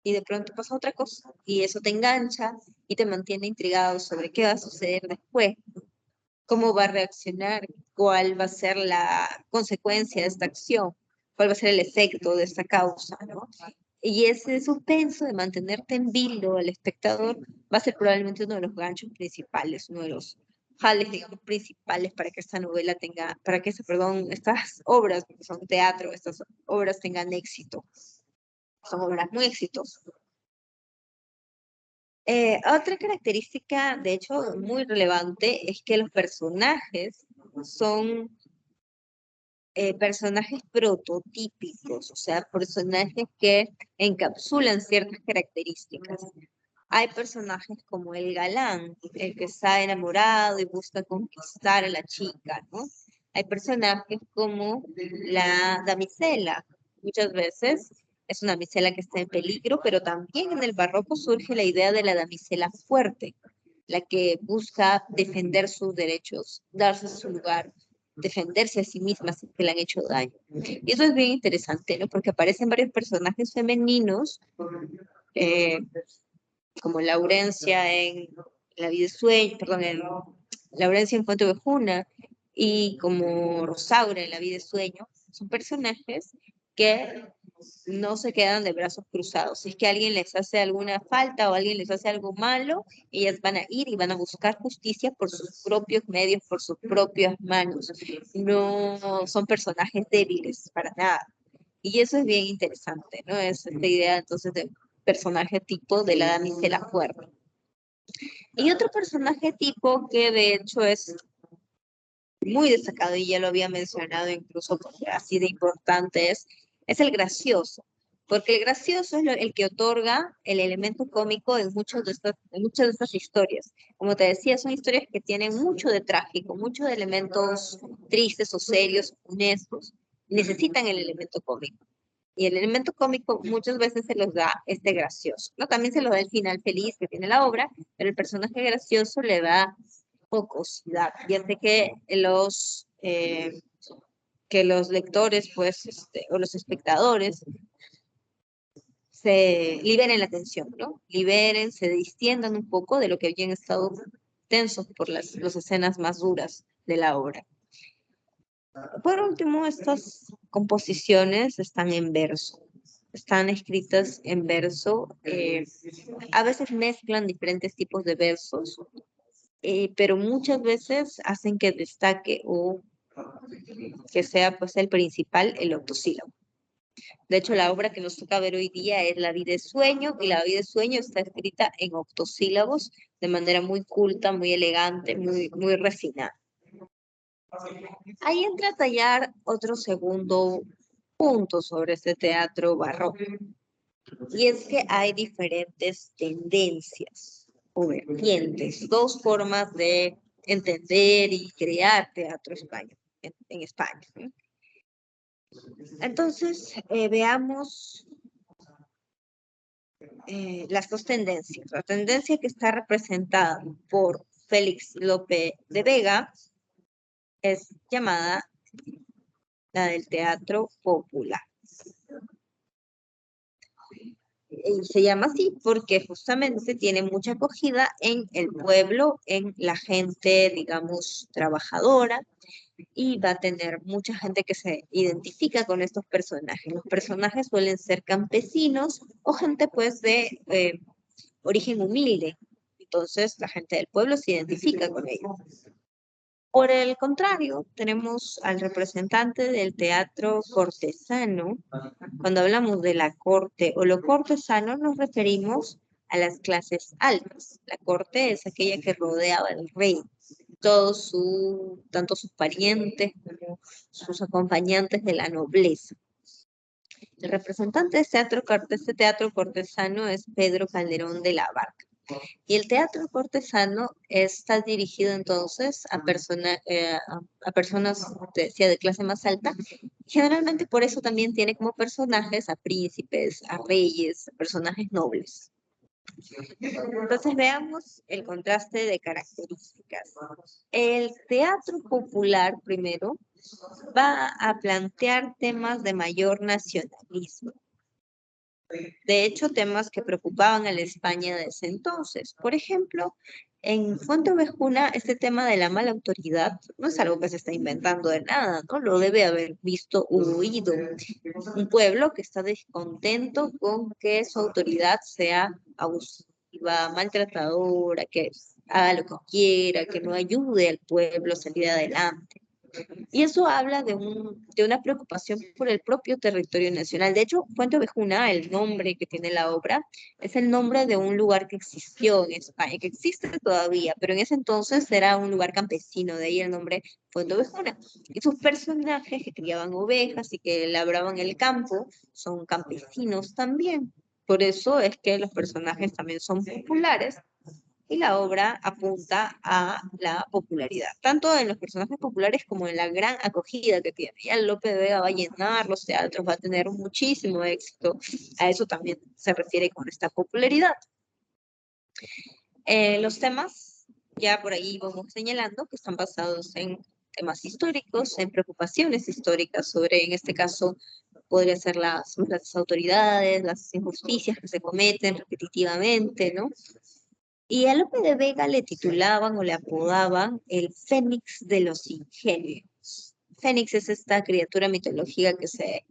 y de pronto pasa otra cosa y eso te engancha y te mantiene intrigado sobre qué va a suceder después, cómo va a reaccionar, cuál va a ser la consecuencia de esta acción, cuál va a ser el efecto de esta causa, ¿no? Y ese suspenso de mantenerte en vilo al espectador va a ser probablemente uno de los ganchos principales, uno de los jales, digamos, principales para que esta novela tenga, para que, perdón, estas obras, porque son teatro, estas obras tengan éxito. Son obras muy exitosas. Otra característica, de hecho, muy relevante es que los personajes son personajes prototípicos, o sea, personajes que encapsulan ciertas características. Hay personajes como el galán, el que está enamorado y busca conquistar a la chica, ¿no? Hay personajes como la damisela. Muchas veces es una damisela que está en peligro, pero también en el barroco surge la idea de la damisela fuerte, la que busca defender sus derechos, darse su lugar, defenderse a sí misma si que le han hecho daño. Y eso es bien interesante, ¿no? Porque aparecen varios personajes femeninos, eh, como Laurencia en La vida es sueño, perdón, en Laurencia en Cuento de Juna, y como Rosaura en La vida es sueño, son personajes que no se quedan de brazos cruzados. Si es que alguien les hace alguna falta o alguien les hace algo malo, ellas van a ir y van a buscar justicia por sus propios medios, por sus propias manos. No son personajes débiles para nada. Y eso es bien interesante, ¿no? Es esta idea entonces de personaje tipo de la damisela fuerte. Y otro personaje tipo que de hecho es muy destacado y ya lo había mencionado incluso porque así de importante es el gracioso. Porque el gracioso es el que otorga el elemento cómico en muchas de estas historias. Como te decía, son historias que tienen mucho de trágico, muchos de elementos tristes o serios, honestos. Necesitan el elemento cómico. Y el elemento cómico muchas veces se los da este gracioso, ¿no? También se lo da el final feliz que tiene la obra, pero el personaje gracioso le da jocosidad y hace que los lectores, pues, o los espectadores se liberen la tensión, ¿no? Liberen, se distiendan un poco de lo que habían estado tensos por las escenas más duras de la obra. Por último, estas composiciones están en verso, están escritas en verso, a veces mezclan diferentes tipos de versos, pero muchas veces hacen que destaque o que sea pues el principal el octosílabo. De hecho, la obra que nos toca ver hoy día es La vida es sueño, y La vida es sueño está escrita en octosílabos de manera muy culta, muy elegante, muy refinada. Ahí entra a tallar otro segundo punto sobre este teatro barroco, y es que hay diferentes tendencias o vertientes, dos formas de entender y crear teatro español en España, ¿no? Entonces, veamos las dos tendencias. La tendencia que está representada por Félix Lope de Vega es llamada la del teatro popular. Y se llama así porque justamente tiene mucha acogida en el pueblo, en la gente, digamos, trabajadora, y va a tener mucha gente que se identifica con estos personajes. Los personajes suelen ser campesinos o gente pues de origen humilde. Entonces la gente del pueblo se identifica con ellos. Por el contrario, tenemos al representante del teatro cortesano. Cuando hablamos de la corte o lo cortesano, nos referimos a las clases altas. La corte es aquella que rodeaba al rey. tanto sus parientes como sus acompañantes de la nobleza. El representante de este teatro cortesano es Pedro Calderón de la Barca. Y el teatro cortesano está dirigido entonces a personas, te decía, de clase más alta. Generalmente por eso también tiene como personajes a príncipes, a reyes, a personajes nobles. Entonces veamos el contraste de características. El teatro popular primero va a plantear temas de mayor nacionalismo. De hecho, temas que preocupaban a la España de ese entonces. Por ejemplo, en Fuenteovejuna, este tema de la mala autoridad no es algo que se está inventando de nada, ¿no? Lo debe haber visto o oído. Un pueblo que está descontento con que su autoridad sea abusiva, maltratadora, que haga lo que quiera, que no ayude al pueblo a salir adelante. Y eso habla de una preocupación por el propio territorio nacional. De hecho, Fuente Ovejuna, el nombre que tiene la obra, es el nombre de un lugar que existió en España, que existe todavía, pero en ese entonces era un lugar campesino, de ahí el nombre Fuente Ovejuna. Y sus personajes que criaban ovejas y que labraban el campo son campesinos también. Por eso es que los personajes también son populares y la obra apunta a la popularidad, tanto en los personajes populares como en la gran acogida que tiene. Ya Lope de Vega va a llenar los teatros, va a tener muchísimo éxito. A eso también se refiere con esta popularidad. Los temas, ya por ahí vamos señalando, que están basados en temas históricos, en preocupaciones históricas sobre, en este caso, podría ser las autoridades, las injusticias que se cometen repetitivamente, ¿no? Y a Lope de Vega le titulaban o le apodaban el Fénix de los Ingenios. Fénix es esta criatura mitológica que se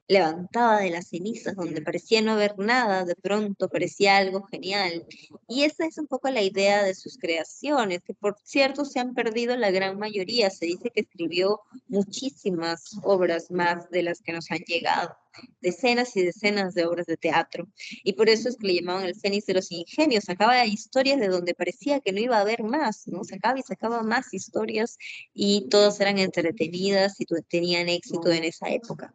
levantaba de las cenizas, donde parecía no haber nada, de pronto parecía algo genial. Y esa es un poco la idea de sus creaciones, que por cierto se han perdido la gran mayoría. Se dice que escribió muchísimas obras más de las que nos han llegado, decenas y decenas de obras de teatro. Y por eso es que le llamaban el Fénix de los Ingenios. Sacaba historias de donde parecía que no iba a haber más, ¿no? Sacaba y sacaba más historias y todas eran entretenidas y tenían éxito en esa época.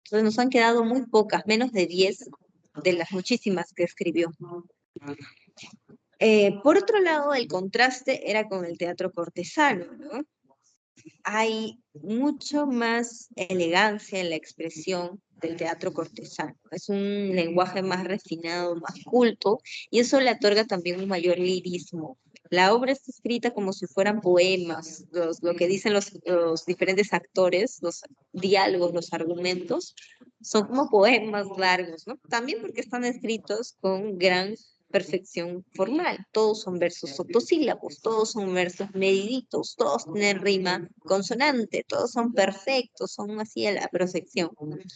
Entonces nos han quedado muy pocas, menos de 10 de las muchísimas que escribió. Por otro lado, el contraste era con el teatro cortesano, ¿no? Hay mucho más elegancia en la expresión del teatro cortesano. Es un lenguaje más refinado, más culto, y eso le otorga también un mayor lirismo. La obra está escrita como si fueran poemas, lo que dicen los diferentes actores, los diálogos, los argumentos, son como poemas largos, ¿no? También porque están escritos con gran perfección formal. Todos son versos octosílabos, todos son versos mediditos, todos tienen rima consonante, todos son perfectos, son así a la perfección.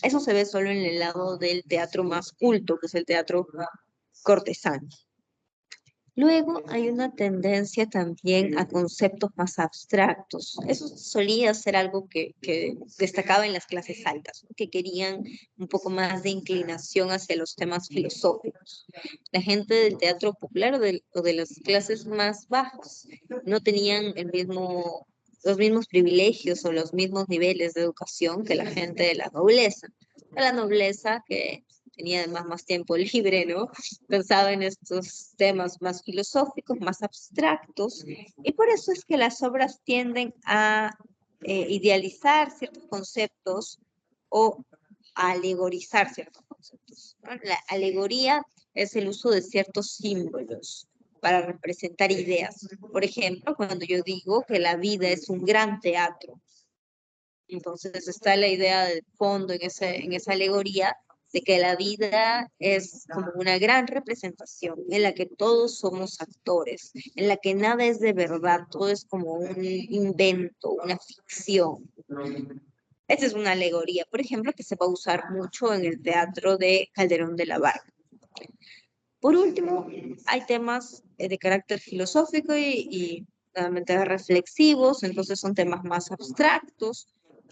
Eso se ve solo en el lado del teatro más culto, que es el teatro cortesano. Luego hay una tendencia también a conceptos más abstractos. Eso solía ser algo que destacaba en las clases altas, ¿no? Que querían un poco más de inclinación hacia los temas filosóficos. La gente del teatro popular o de las clases más bajas no tenían los mismos privilegios o los mismos niveles de educación que la gente de la nobleza. La nobleza que tenía además más tiempo libre, ¿no? Pensaba en estos temas más filosóficos, más abstractos, y por eso es que las obras tienden a idealizar ciertos conceptos o a alegorizar ciertos conceptos, ¿no? La alegoría es el uso de ciertos símbolos para representar ideas. Por ejemplo, cuando yo digo que la vida es un gran teatro, entonces está la idea de fondo en esa alegoría de que la vida es como una gran representación en la que todos somos actores, en la que nada es de verdad, todo es como un invento, una ficción. Esa es una alegoría, por ejemplo, que se va a usar mucho en el teatro de Calderón de la Barca. Por último, hay temas de carácter filosófico y nuevamente reflexivos, entonces son temas más abstractos,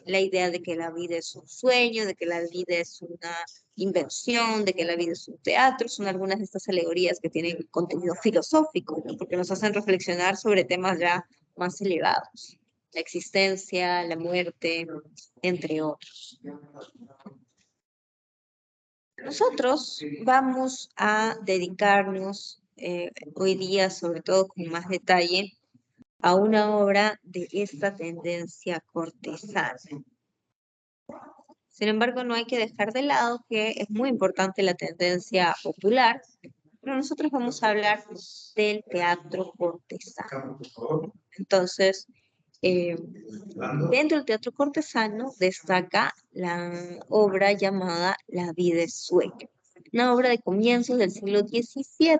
la idea de que la vida es un sueño, de que la vida es una invención, de que la vida es un teatro, son algunas de estas alegorías que tienen contenido filosófico, ¿no? Porque nos hacen reflexionar sobre temas ya más elevados, la existencia, la muerte, entre otros. Nosotros vamos a dedicarnos hoy día, sobre todo con más detalle, a una obra de esta tendencia cortesana. Sin embargo, no hay que dejar de lado que es muy importante la tendencia popular, pero nosotros vamos a hablar del teatro cortesano. Entonces, dentro del teatro cortesano destaca la obra llamada La vida es sueño, una obra de comienzos del siglo XVII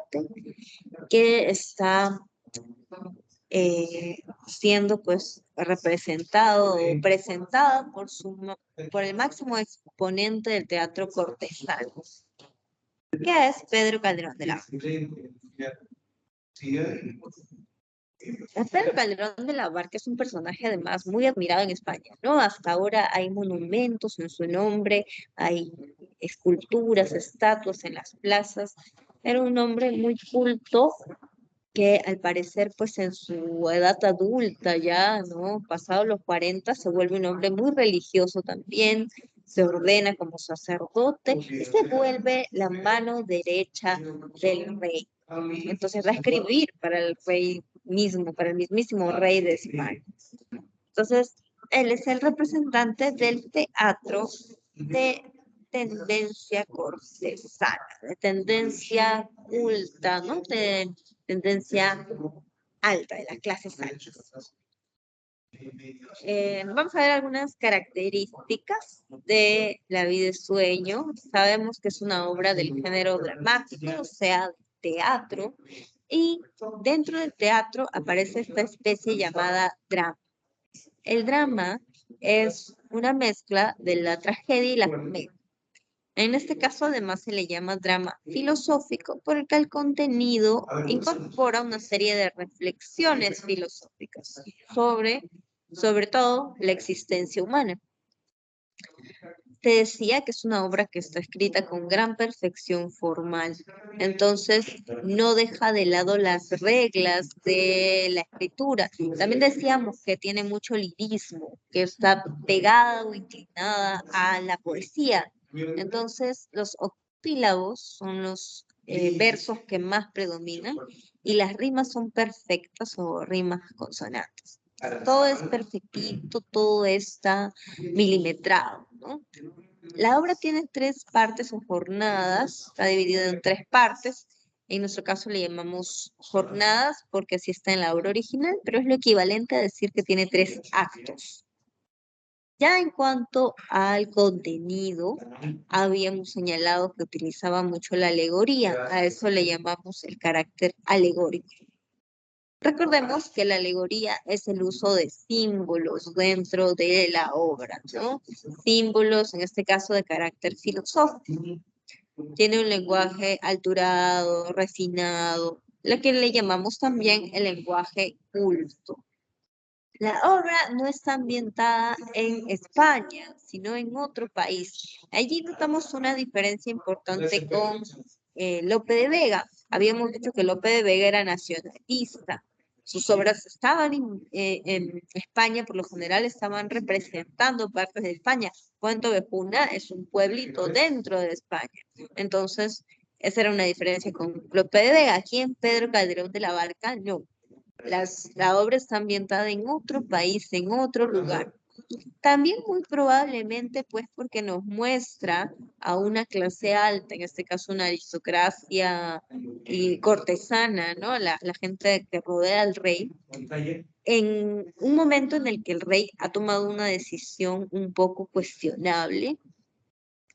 que está siendo pues representado o presentada por el máximo exponente del teatro cortesano, que es Pedro Calderón de la Barca. Pedro Calderón de la Barca es un personaje además muy admirado en España, ¿no? Hasta ahora hay monumentos en su nombre, hay esculturas, estatuas en las plazas. Era un hombre muy culto que al parecer pues en su edad adulta ya, ¿no? Pasado los 40 se vuelve un hombre muy religioso también, se ordena como sacerdote y se vuelve la mano derecha del rey. Entonces va a escribir para el rey mismo, para el mismísimo rey de España. Entonces, él es el representante del teatro de tendencia cortesana, de tendencia culta, ¿no? De tendencia alta, de las clases altas. Vamos a ver algunas características de La vida es sueño. Sabemos que es una obra del género dramático, o sea, teatro, y dentro del teatro aparece esta especie llamada drama. El drama es una mezcla de la tragedia y la comedia. En este caso, además, se le llama drama filosófico porque el contenido incorpora una serie de reflexiones filosóficas sobre todo, la existencia humana. Te decía que es una obra que está escrita con gran perfección formal, entonces no deja de lado las reglas de la escritura. También decíamos que tiene mucho lirismo, que está pegada o inclinada a la poesía. Entonces los octílabos son los versos que más predominan y las rimas son perfectas o rimas consonantes. Todo es perfectito, todo está milimetrado, ¿no? La obra tiene tres partes o jornadas, está dividida en tres partes. En nuestro caso le llamamos jornadas porque así está en la obra original, pero es lo equivalente a decir que tiene tres actos. Ya en cuanto al contenido, habíamos señalado que utilizaba mucho la alegoría, a eso le llamamos el carácter alegórico. Recordemos que la alegoría es el uso de símbolos dentro de la obra, ¿no? Símbolos, en este caso, de carácter filosófico. Tiene un lenguaje alturado, refinado, lo que le llamamos también el lenguaje culto. La obra no está ambientada en España, sino en otro país. Allí notamos una diferencia importante con Lope de Vega. Habíamos dicho que Lope de Vega era nacionalista. Sus obras estaban en España, por lo general estaban representando partes de España. Puente Vejuna es un pueblito dentro de España. Entonces, esa era una diferencia con Lope de Vega. Aquí en Pedro Calderón de la Barca, no. La obra está ambientada en otro país, en otro lugar. También muy probablemente, pues, porque nos muestra a una clase alta, en este caso una aristocracia y cortesana, ¿no? La gente que rodea al rey, en un momento en el que el rey ha tomado una decisión un poco cuestionable,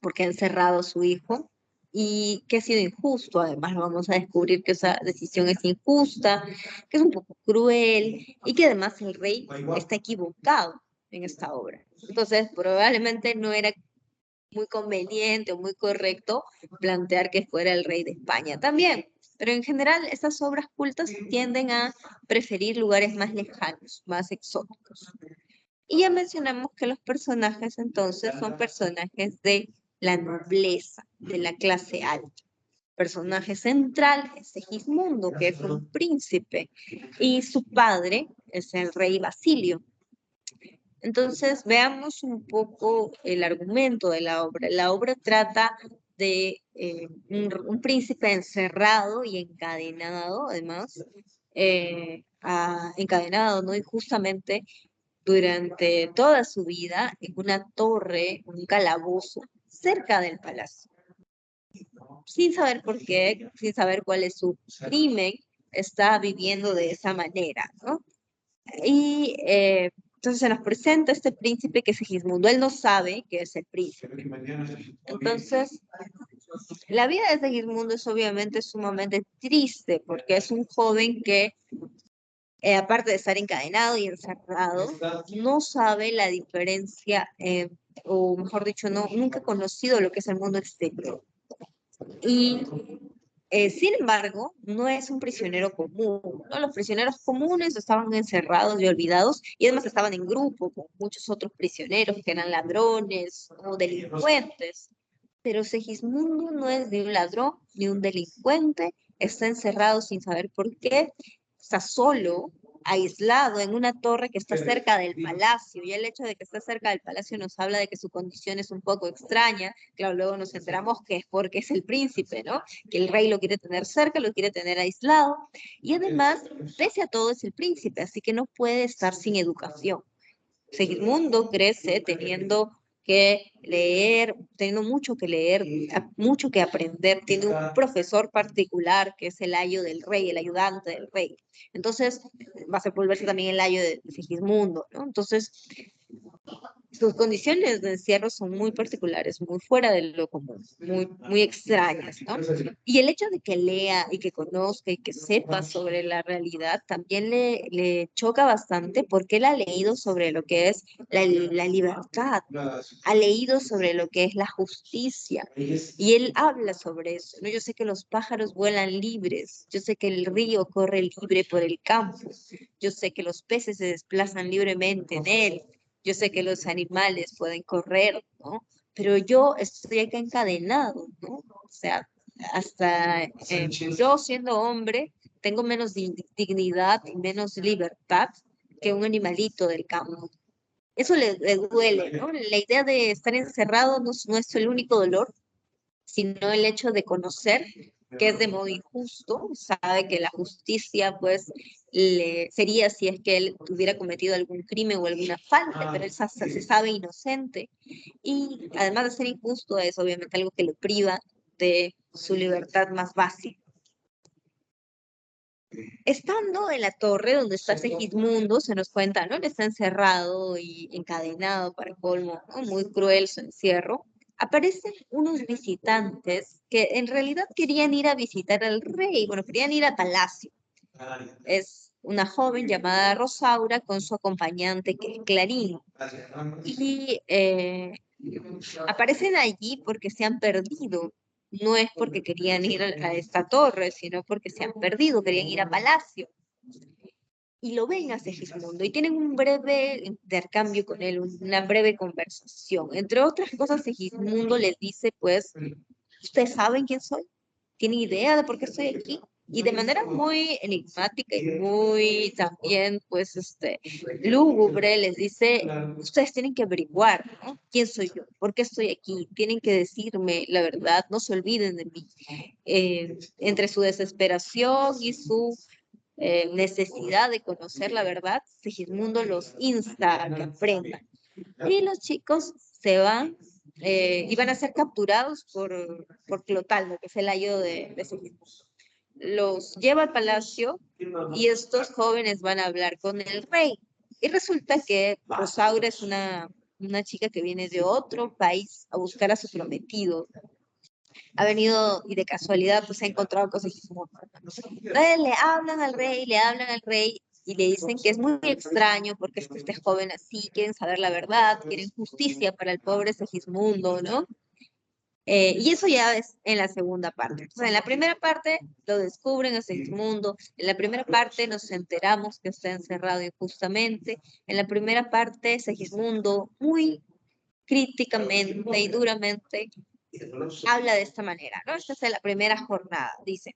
porque ha encerrado a su hijo, y que ha sido injusto. Además, vamos a descubrir que esa decisión es injusta, que es un poco cruel, y que además el rey está equivocado en esta obra. Entonces, probablemente no era muy conveniente o muy correcto plantear que fuera el rey de España también. Pero en general, estas obras cultas tienden a preferir lugares más lejanos, más exóticos. Y ya mencionamos que los personajes entonces son personajes de la nobleza, de la clase alta. Personaje central es Segismundo, que es un príncipe, y su padre, es el rey Basilio. Entonces, veamos un poco el argumento de la obra. La obra trata de un príncipe encerrado y encadenado, además, encadenado, ¿no? Injustamente durante toda su vida en una torre, un calabozo, cerca del palacio. Sin saber por qué, sin saber cuál es su crimen, está viviendo de esa manera, ¿no? Y entonces se nos presenta este príncipe que es Segismundo. Él no sabe que es el príncipe. Entonces, la vida de Segismundo es obviamente sumamente triste porque es un joven que, aparte de estar encadenado y encerrado, no sabe la diferencia, o mejor dicho, no, nunca ha conocido lo que es el mundo exterior. Y sin embargo, no es un prisionero común, ¿no? Los prisioneros comunes estaban encerrados y olvidados, y además estaban en grupo con muchos otros prisioneros que eran ladrones o delincuentes. Pero Segismundo no es ni un ladrón ni un delincuente, está encerrado sin saber por qué, está solo, aislado en una torre que está cerca del palacio, y el hecho de que esté cerca del palacio nos habla de que su condición es un poco extraña. Claro, luego nos enteramos que es porque es el príncipe, ¿no? Que el rey lo quiere tener cerca, lo quiere tener aislado, y además, pese a todo, es el príncipe, así que no puede estar sin educación. Segismundo crece teniendo que leer, teniendo mucho que leer, mucho que aprender, tiene un profesor particular que es el ayo del rey, el ayudante del rey. Entonces, va a volverse también el ayo de Segismundo, ¿no? Entonces, sus condiciones de encierro son muy particulares, muy fuera de lo común, muy extrañas, ¿no? Y el hecho de que lea y que conozca y que sepa sobre la realidad también le choca bastante porque él ha leído sobre lo que es la libertad, ha leído sobre lo que es la justicia y él habla sobre eso, ¿no? Yo sé que los pájaros vuelan libres, yo sé que el río corre libre por el campo, yo sé que los peces se desplazan libremente en él, yo sé que los animales pueden correr, ¿no? Pero yo estoy acá encadenado, ¿no? O sea, hasta yo siendo hombre tengo menos dignidad y menos libertad que un animalito del campo. Eso le duele, ¿no? La idea de estar encerrado no es el único dolor, sino el hecho de conocer que es de modo injusto, sabe que la justicia pues sería si es que él hubiera cometido algún crimen o alguna falta, pero él se sabe inocente y además de ser injusto es obviamente algo que lo priva de su libertad más básica. Estando en la torre donde está Segismundo, se nos cuenta, ¿no? Él está encerrado y encadenado para colmo, ¿no? Muy cruel su encierro. Aparecen unos visitantes que en realidad querían ir a visitar al rey, bueno, querían ir a palacio. Es una joven llamada Rosaura con su acompañante que es Clarín. Y aparecen allí porque se han perdido. No es porque querían ir a esta torre, sino porque se han perdido, querían ir a palacio. Y lo ven a Segismundo y tienen un breve intercambio con él, una breve conversación. Entre otras cosas, Segismundo les dice, pues, ¿ustedes saben quién soy? ¿Tienen idea de por qué estoy aquí? Y de manera muy enigmática y muy también, pues, lúgubre, les dice, ustedes tienen que averiguar, ¿no? ¿Quién soy yo? ¿Por qué estoy aquí? Tienen que decirme la verdad, no se olviden de mí. Entre su desesperación y su necesidad de conocer la verdad, Segismundo los insta a que aprendan. Y los chicos se van y van a ser capturados por Clotaldo, que es el ayo de Segismundo. Los lleva al palacio y estos jóvenes van a hablar con el rey. Y resulta que Rosaura es una chica que viene de otro país a buscar a su prometido. Ha venido y de casualidad pues se ha encontrado con Segismundo. Entonces le hablan al rey y le dicen que es muy extraño porque es que este joven así, quieren saber la verdad, quieren justicia para el pobre Segismundo, ¿no? Y eso ya es en la segunda parte. Entonces, en la primera parte lo descubren a Segismundo, en la primera parte nos enteramos que está encerrado injustamente, en la primera parte Segismundo muy críticamente y duramente habla de esta manera, ¿no? Esta es la primera jornada, dice,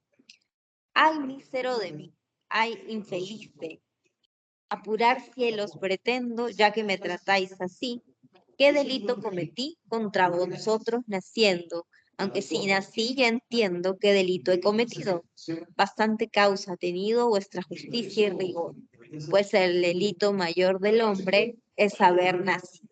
ay mísero de mí, ay infeliz de, Apurar cielos pretendo, ya que me tratáis así. ¿Qué delito cometí contra vosotros naciendo? Aunque si nací ya entiendo qué delito he cometido. Bastante causa ha tenido vuestra justicia y rigor, pues el delito mayor del hombre es haber nacido.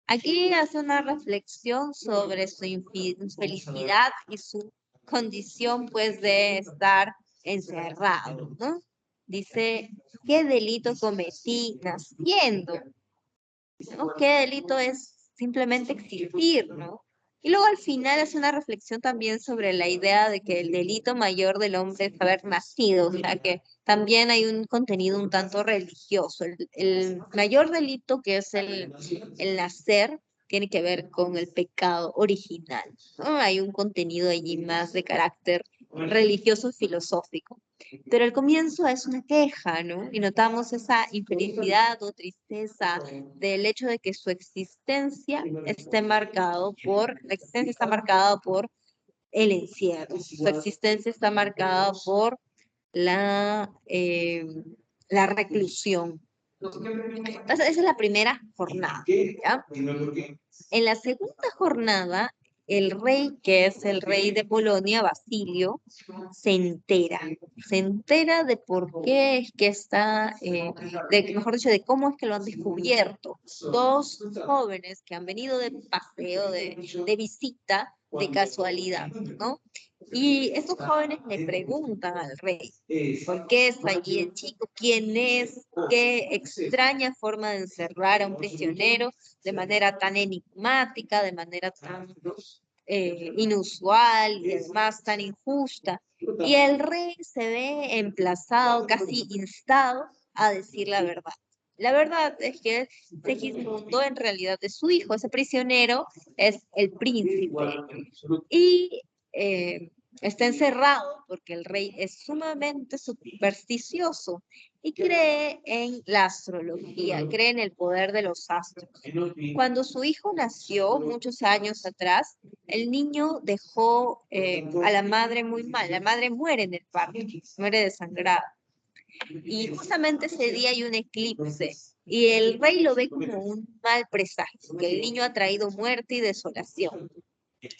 Aquí hace una reflexión sobre su infelicidad y su condición, pues, de estar encerrado, ¿no? Dice, ¿qué delito cometí naciendo? ¿No? ¿Qué delito es simplemente existir, ¿no? Y luego al final hace una reflexión también sobre la idea de que el delito mayor del hombre es haber nacido, o sea que también hay un contenido un tanto religioso. El mayor delito, que es el nacer, tiene que ver con el pecado original, ¿no? Hay un contenido allí más de carácter religioso y filosófico. Pero el comienzo es una queja, ¿no? Y notamos esa infelicidad o tristeza del hecho de que su existencia esté marcado por, la existencia está marcada por el encierro, su existencia está marcada por la, eh, la reclusión. Entonces, esa es la primera jornada, ¿ya? En la segunda jornada, el rey, que es el rey de Polonia, Basilio, se entera de por qué es que está, mejor dicho, de cómo es que lo han descubierto. Dos jóvenes que han venido de paseo, de visita, de casualidad, ¿no? Y estos jóvenes le preguntan al rey, ¿por qué está allí el chico? ¿Quién es? ¿Qué extraña forma de encerrar a un prisionero de manera tan enigmática, de manera tan inusual y además tan injusta? Y el rey se ve emplazado, casi instado a decir la verdad. La verdad es que Segismundo en realidad es su hijo, ese prisionero es el príncipe. Y está encerrado porque el rey es sumamente supersticioso y cree en la astrología, cree en el poder de los astros. Cuando su hijo nació, muchos años atrás, el niño dejó a la madre muy mal. La madre muere en el parto, muere desangrada. Y justamente ese día hay un eclipse. Y el rey lo ve como un mal presagio, que el niño ha traído muerte y desolación.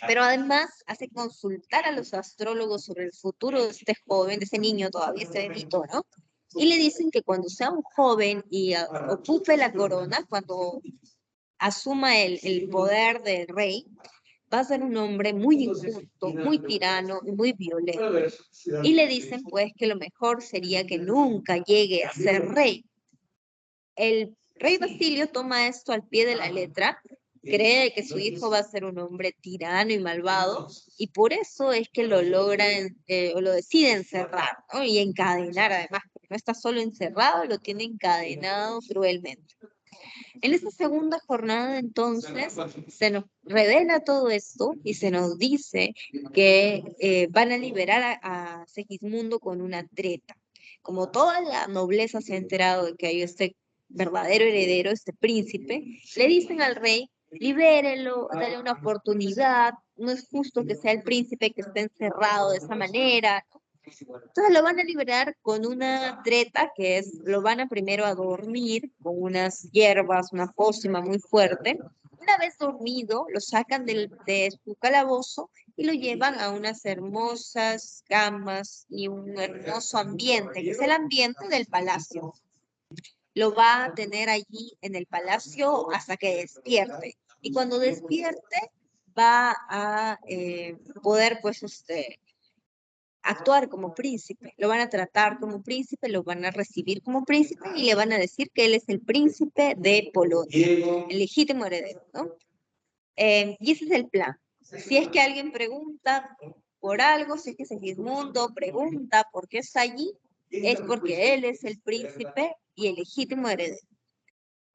Pero además hace consultar a los astrólogos sobre el futuro de este joven, de ese niño todavía, ese bebito, ¿no? Y le dicen que cuando sea un joven y ocupe la corona, cuando asuma el poder del rey, va a ser un hombre muy injusto, muy tirano y muy violento. Y le dicen pues que lo mejor sería que nunca llegue a ser rey. El rey Basilio toma esto al pie de la letra, cree que su hijo va a ser un hombre tirano y malvado, y por eso es que lo logran o lo decide encerrar, ¿no? Y encadenar además, porque no está solo encerrado, lo tiene encadenado cruelmente. En esta segunda jornada, entonces, se nos revela todo esto y se nos dice que van a liberar a Segismundo con una treta. Como toda la nobleza se ha enterado de que hay este verdadero heredero, este príncipe, le dicen al rey, libérelo, dale una oportunidad, no es justo que sea el príncipe que esté encerrado de esa manera. Entonces lo van a liberar con una treta que es, lo van a primero a dormir con unas hierbas, una pócima muy fuerte. Una vez dormido, lo sacan de su calabozo y lo llevan a unas hermosas camas y un hermoso ambiente, que es el ambiente del palacio. Lo va a tener allí en el palacio hasta que despierte. Y cuando despierte, va a poder, pues, actuar como príncipe, lo van a tratar como príncipe, lo van a recibir como príncipe y le van a decir que él es el príncipe de Polonia, el legítimo heredero, ¿no? Y ese es el plan. Si es que alguien pregunta por algo, si es que Segismundo pregunta por qué está allí, es porque él es el príncipe y el legítimo heredero.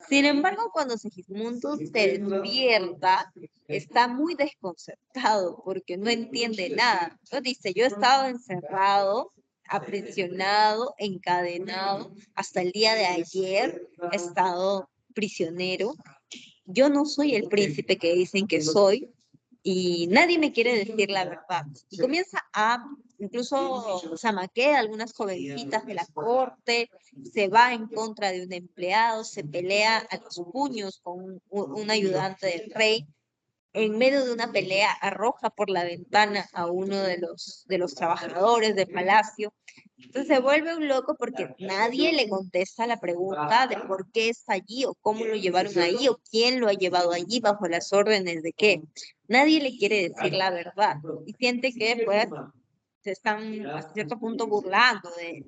Sin embargo, cuando Segismundo se despierta, está muy desconcertado porque no entiende nada. ¿No? Dice, yo he estado encerrado, aprisionado, encadenado, hasta el día de ayer he estado prisionero. Yo no soy el príncipe que dicen que soy y nadie me quiere decir la verdad. Y comienza a incluso zamaquea a algunas jovencitas de la corte, se va en contra de un empleado, se pelea a los puños con un ayudante del rey. En medio de una pelea arroja por la ventana a uno de los trabajadores del palacio. Entonces se vuelve un loco porque nadie le contesta la pregunta de por qué está allí o cómo lo llevaron ahí o quién lo ha llevado allí bajo las órdenes de qué. Nadie le quiere decir la verdad y siente que pues se están hasta cierto punto burlando de él.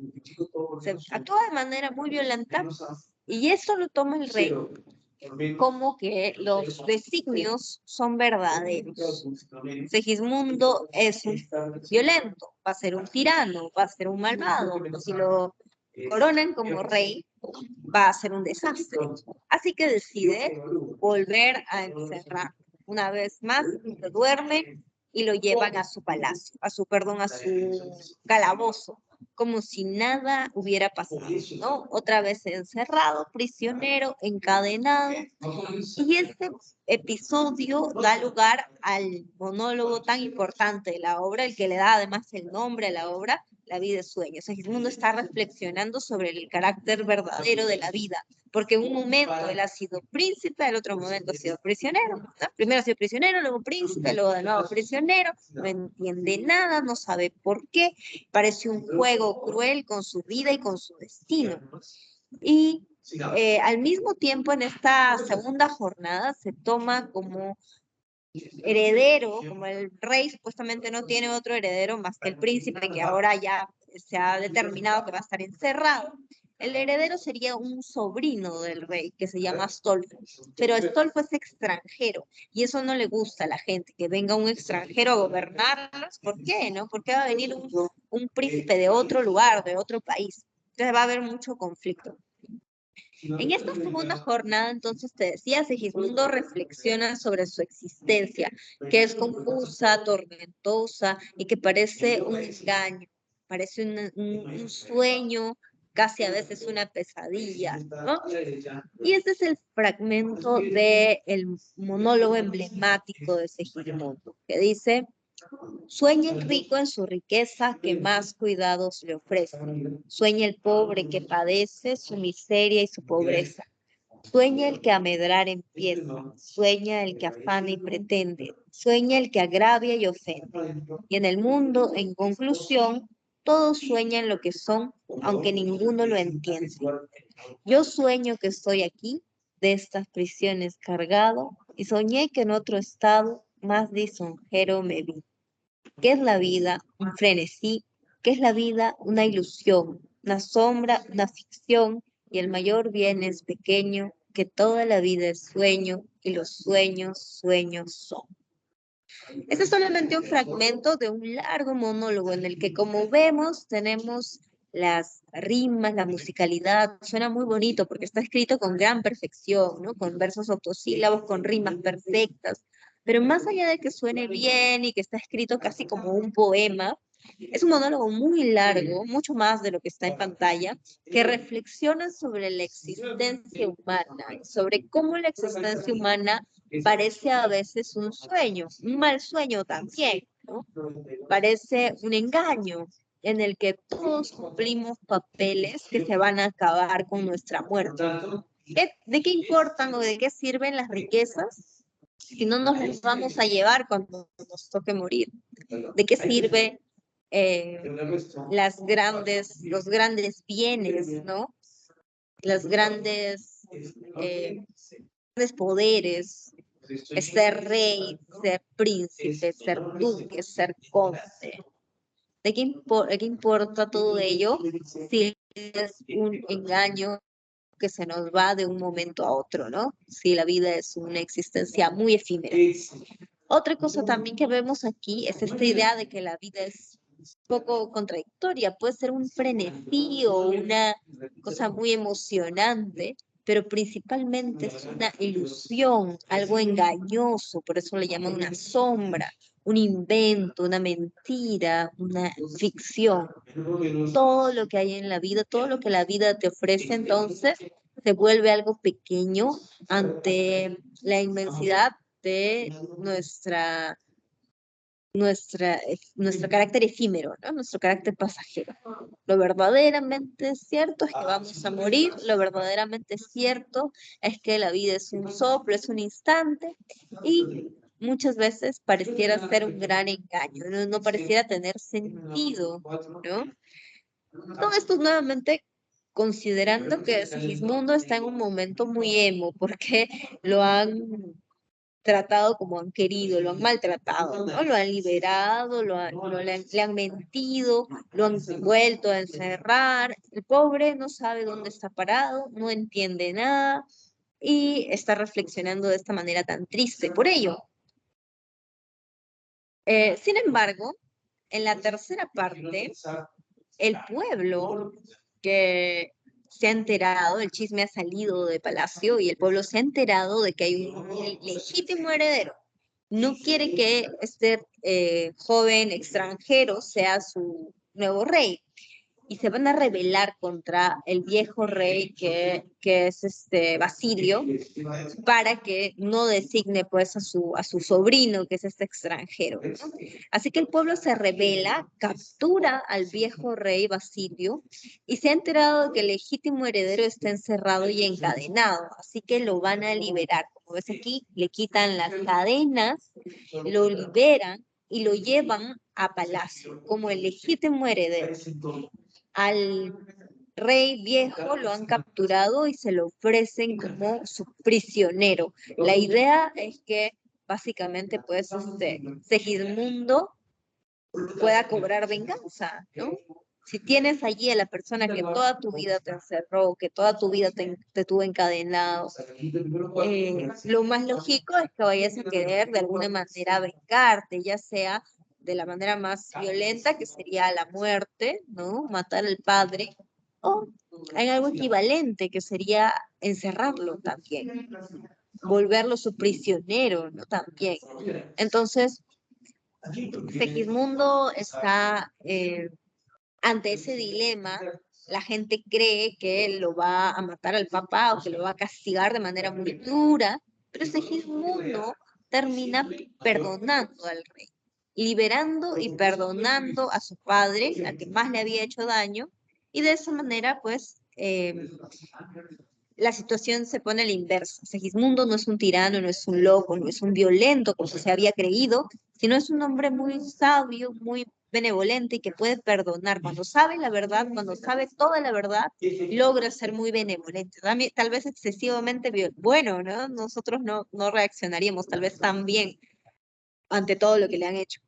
Se actúa de manera muy violenta y eso lo toma el rey como que los designios son verdaderos. Segismundo es un violento, va a ser un tirano, va a ser un malvado. Si lo coronan como rey, va a ser un desastre. Así que decide volver a encerrar. Una vez más, se duerme y lo llevan a su palacio, a su calabozo, como si nada hubiera pasado, ¿no? Otra vez encerrado, prisionero, encadenado. Y este episodio da lugar al monólogo tan importante de la obra, el que le da además el nombre a la obra, La vida es sueño. Segismundo está reflexionando sobre el carácter verdadero de la vida, porque en un momento él ha sido príncipe, el otro momento ha sido prisionero, ¿no? Primero ha sido prisionero, luego príncipe, luego de nuevo prisionero, no entiende nada, no sabe por qué, parece un juego cruel con su vida y con su destino. Y al mismo tiempo, en esta segunda jornada se toma como heredero, como el rey supuestamente no tiene otro heredero más que el príncipe, que ahora ya se ha determinado que va a estar encerrado. El heredero sería un sobrino del rey que se llama Astolfo, pero Astolfo es extranjero y eso no le gusta a la gente, que venga un extranjero a gobernarlos. ¿Por qué? ¿No? ¿Por qué va a venir un príncipe de otro lugar, de otro país? Entonces va a haber mucho conflicto. En esta segunda jornada, entonces te decía, Segismundo reflexiona sobre su existencia, que es confusa, tormentosa y que parece un engaño, parece un sueño, casi a veces una pesadilla, ¿no? Y este es el fragmento del monólogo emblemático de Segismundo, que dice: sueña el rico en su riqueza que más cuidados le ofrece. Sueña el pobre que padece su miseria y su pobreza. Sueña el que a medrar empieza. Sueña el que afana y pretende. Sueña el que agravia y ofende. Y en el mundo, en conclusión, todos sueñan lo que son, aunque ninguno lo entiende. Yo sueño que estoy aquí, de estas prisiones cargado, y soñé que en otro estado más lisonjero me vi. ¿Qué es la vida? Un frenesí. ¿Qué es la vida? Una ilusión, una sombra, una ficción, y el mayor bien es pequeño, que toda la vida es sueño, y los sueños, sueños son. Este es solamente un fragmento de un largo monólogo en el que, como vemos, tenemos las rimas, la musicalidad, suena muy bonito porque está escrito con gran perfección, ¿no? Con versos octosílabos, con rimas perfectas. Pero más allá de que suene bien y que está escrito casi como un poema, es un monólogo muy largo, mucho más de lo que está en pantalla, que reflexiona sobre la existencia humana, sobre cómo la existencia humana parece a veces un sueño, un mal sueño también, ¿no? Parece un engaño en el que todos cumplimos papeles que se van a acabar con nuestra muerte. ¿De qué importan o de qué sirven las riquezas si no nos las vamos a llevar cuando nos toque morir? ¿De qué sirve los grandes bienes, ¿no? Los grandes poderes, ser rey, ser príncipe, ser duque, ser conde? ¿De qué importa todo ello si es un engaño que se nos va de un momento a otro, ¿no? Si la vida es una existencia muy efímera. Otra cosa también que vemos aquí es esta idea de que la vida es un poco contradictoria, puede ser un frenesí o una cosa muy emocionante, pero principalmente es una ilusión, algo engañoso, por eso le llaman una sombra, un invento, una mentira, una ficción. Todo lo que hay en la vida, todo lo que la vida te ofrece, entonces se vuelve algo pequeño ante la inmensidad de nuestro carácter efímero, ¿no? Nuestro carácter pasajero. Lo verdaderamente cierto es que vamos a morir, lo verdaderamente cierto es que la vida es un soplo, es un instante, y muchas veces pareciera ser un gran engaño, no pareciera tener sentido, ¿no? Todo esto nuevamente considerando que Sigismundo está en un momento muy emo, porque lo han tratado como han querido, lo han maltratado, ¿no? Lo han liberado, le han mentido, lo han vuelto a encerrar. El pobre no sabe dónde está parado, no entiende nada y está reflexionando de esta manera tan triste por ello. Sin embargo, en la tercera parte, el pueblo que se ha enterado, el chisme ha salido de palacio y el pueblo se ha enterado de que hay un legítimo heredero. No quiere que este joven extranjero sea su nuevo rey y se van a rebelar contra el viejo rey que es este Basilio para que no designe pues a su sobrino que es este extranjero, ¿no? Así que el pueblo se rebela, captura al viejo rey Basilio y se ha enterado de que el legítimo heredero está encerrado y encadenado, así que lo van a liberar. Como ves aquí, le quitan las cadenas, lo liberan y lo llevan a palacio como el legítimo heredero. Al rey viejo lo han capturado y se lo ofrecen como su prisionero. La idea es que básicamente pues Segismundo pueda cobrar venganza, ¿no? Si tienes allí a la persona que toda tu vida te encerró, que toda tu vida te tuvo encadenado, lo más lógico es que vayas a querer de alguna manera vengarte, ya sea de la manera más violenta, que sería la muerte, ¿no? Matar al padre, o en algo equivalente, que sería encerrarlo también, volverlo su prisionero, ¿no? También. Entonces, Segismundo está ante ese dilema. La gente cree que lo va a matar al papá o que lo va a castigar de manera muy dura, pero Segismundo termina perdonando al rey, liberando y perdonando a su padre, al que más le había hecho daño, y de esa manera, pues, la situación se pone a la inversa. Segismundo no es un tirano, no es un loco, no es un violento como se había creído, sino es un hombre muy sabio, muy benevolente y que puede perdonar. Cuando sabe la verdad, cuando sabe toda la verdad, logra ser muy benevolente. Tal vez excesivamente bueno, ¿no? Nosotros no reaccionaríamos tal vez tan bien ante todo lo que le han hecho.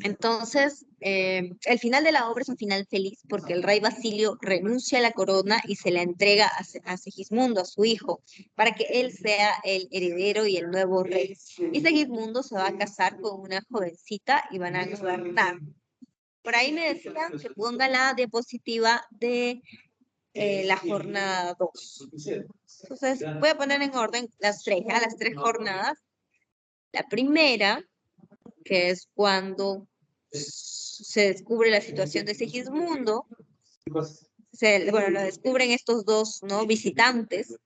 Entonces, el final de la obra es un final feliz porque el rey Basilio renuncia a la corona y se la entrega a Segismundo, a su hijo, para que él sea el heredero y el nuevo rey. Y Segismundo se va a casar con una jovencita y van a gobernar. Por ahí me decían que ponga la diapositiva de la jornada 2. Entonces, voy a poner en orden las tres jornadas. La primera, que es cuando se descubre la situación de Segismundo, bueno, lo descubren estos dos, ¿no? Visitantes.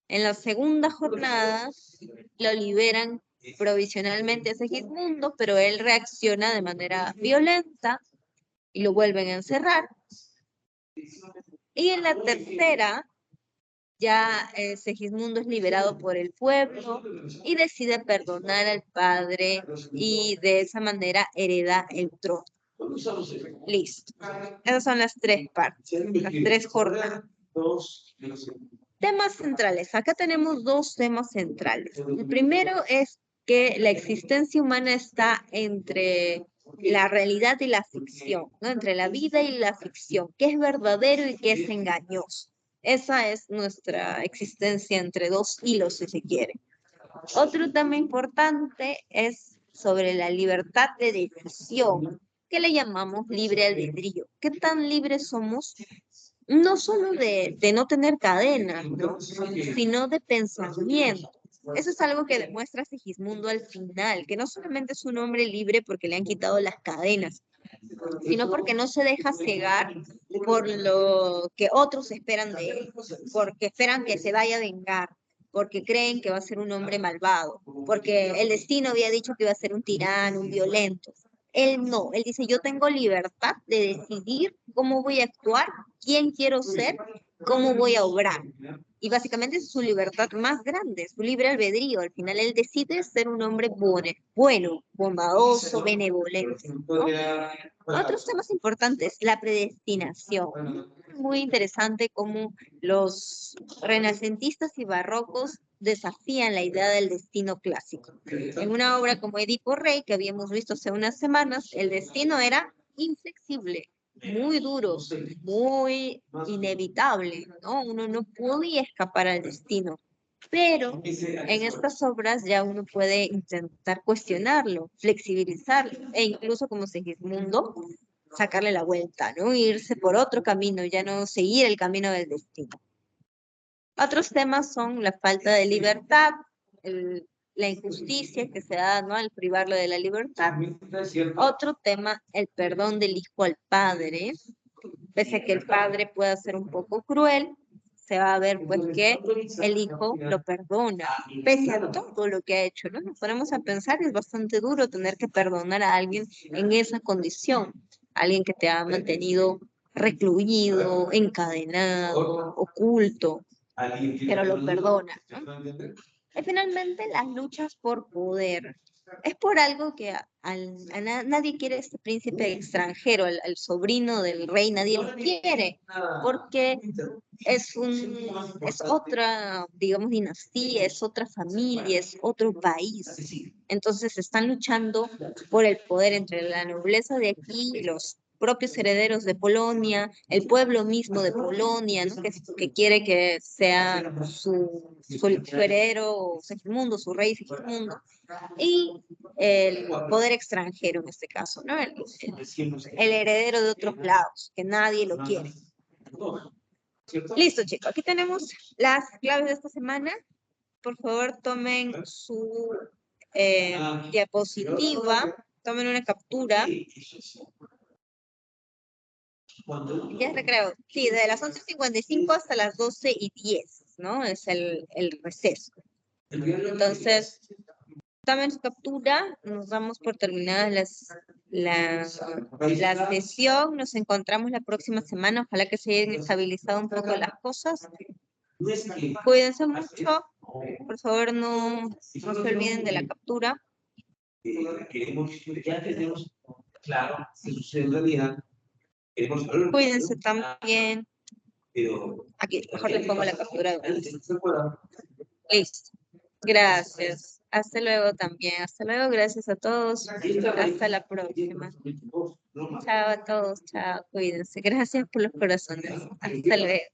En la segunda jornada lo liberan provisionalmente a Segismundo, pero él reacciona de manera violenta y lo vuelven a encerrar. Y en la tercera, ya Segismundo es liberado por el pueblo y decide perdonar al padre y de esa manera hereda el trono. Listo. Esas son las tres partes, las tres jornadas. Temas centrales. Acá tenemos dos temas centrales. El primero es que la existencia humana está entre la realidad y la ficción, ¿no? Entre la vida y la ficción, qué es verdadero y qué es engañoso. Esa es nuestra existencia entre dos hilos, si se quiere. Otro tema importante es sobre la libertad de decisión, que le llamamos libre albedrío. ¿Qué tan libres somos? No solo de no tener cadenas, ¿no? Sino de pensamiento. Eso es algo que demuestra Segismundo al final, que no solamente es un hombre libre porque le han quitado las cadenas, sino porque no se deja cegar por lo que otros esperan de él, porque esperan que se vaya a vengar, porque creen que va a ser un hombre malvado, porque el destino había dicho que iba a ser un tirano, un violento. Él no, él dice, yo tengo libertad de decidir cómo voy a actuar, quién quiero ser, cómo voy a obrar. Y básicamente es su libertad más grande, su libre albedrío. Al final él decide ser un hombre bueno, bondadoso, benevolente, ¿no? Otros temas importantes, la predestinación. Muy interesante cómo los renacentistas y barrocos desafían la idea del destino clásico. En una obra como Edipo Rey, que habíamos visto hace unas semanas, el destino era inflexible, muy duro, muy inevitable, ¿no? Uno no podía escapar al destino. Pero en estas obras ya uno puede intentar cuestionarlo, flexibilizarlo, e incluso como Segismundo, sacarle la vuelta, ¿no? Irse por otro camino, ya no seguir el camino del destino. Otros temas son la falta de libertad, la injusticia que se da, ¿no?, al privarlo de la libertad. Otro tema, el perdón del hijo al padre. Pese a que el padre pueda ser un poco cruel, se va a ver pues que el hijo lo perdona, pese a todo lo que ha hecho, ¿no? Nos ponemos a pensar, es bastante duro tener que perdonar a alguien en esa condición, alguien que te ha mantenido recluido, encadenado, oculto, pero lo perdona, ¿no? Y finalmente las luchas por poder. Es por algo que nadie quiere este príncipe extranjero, al sobrino del rey, nadie lo quiere, porque es otra, digamos, dinastía, es otra familia, es otro país. Entonces están luchando por el poder entre la nobleza de aquí, los propios herederos de Polonia, el pueblo mismo de Polonia, ¿no?, que quiere que sea su heredero Segismundo, su rey Segismundo, y el poder extranjero en este caso, ¿no? El heredero de otros lados, que nadie lo quiere. Listo, chicos, aquí tenemos las claves de esta semana. Por favor, tomen su diapositiva, tomen una captura. Ya recreo. Sí, de las 11:55 hasta las 12:10, ¿no? Es el receso. Entonces, tomen su captura, nos damos por terminadas la sesión, nos encontramos la próxima semana, ojalá que se hayan estabilizado un poco las cosas. Cuídense mucho, por favor no se olviden de la captura. Ya tenemos claro si sucede en realidad. Cuídense también. Aquí, mejor les pongo la captura. Listo. Gracias. Hasta luego también. Hasta luego. Gracias a todos. Hasta la próxima. Chao a todos. Chao. Cuídense. Gracias por los corazones. Hasta luego.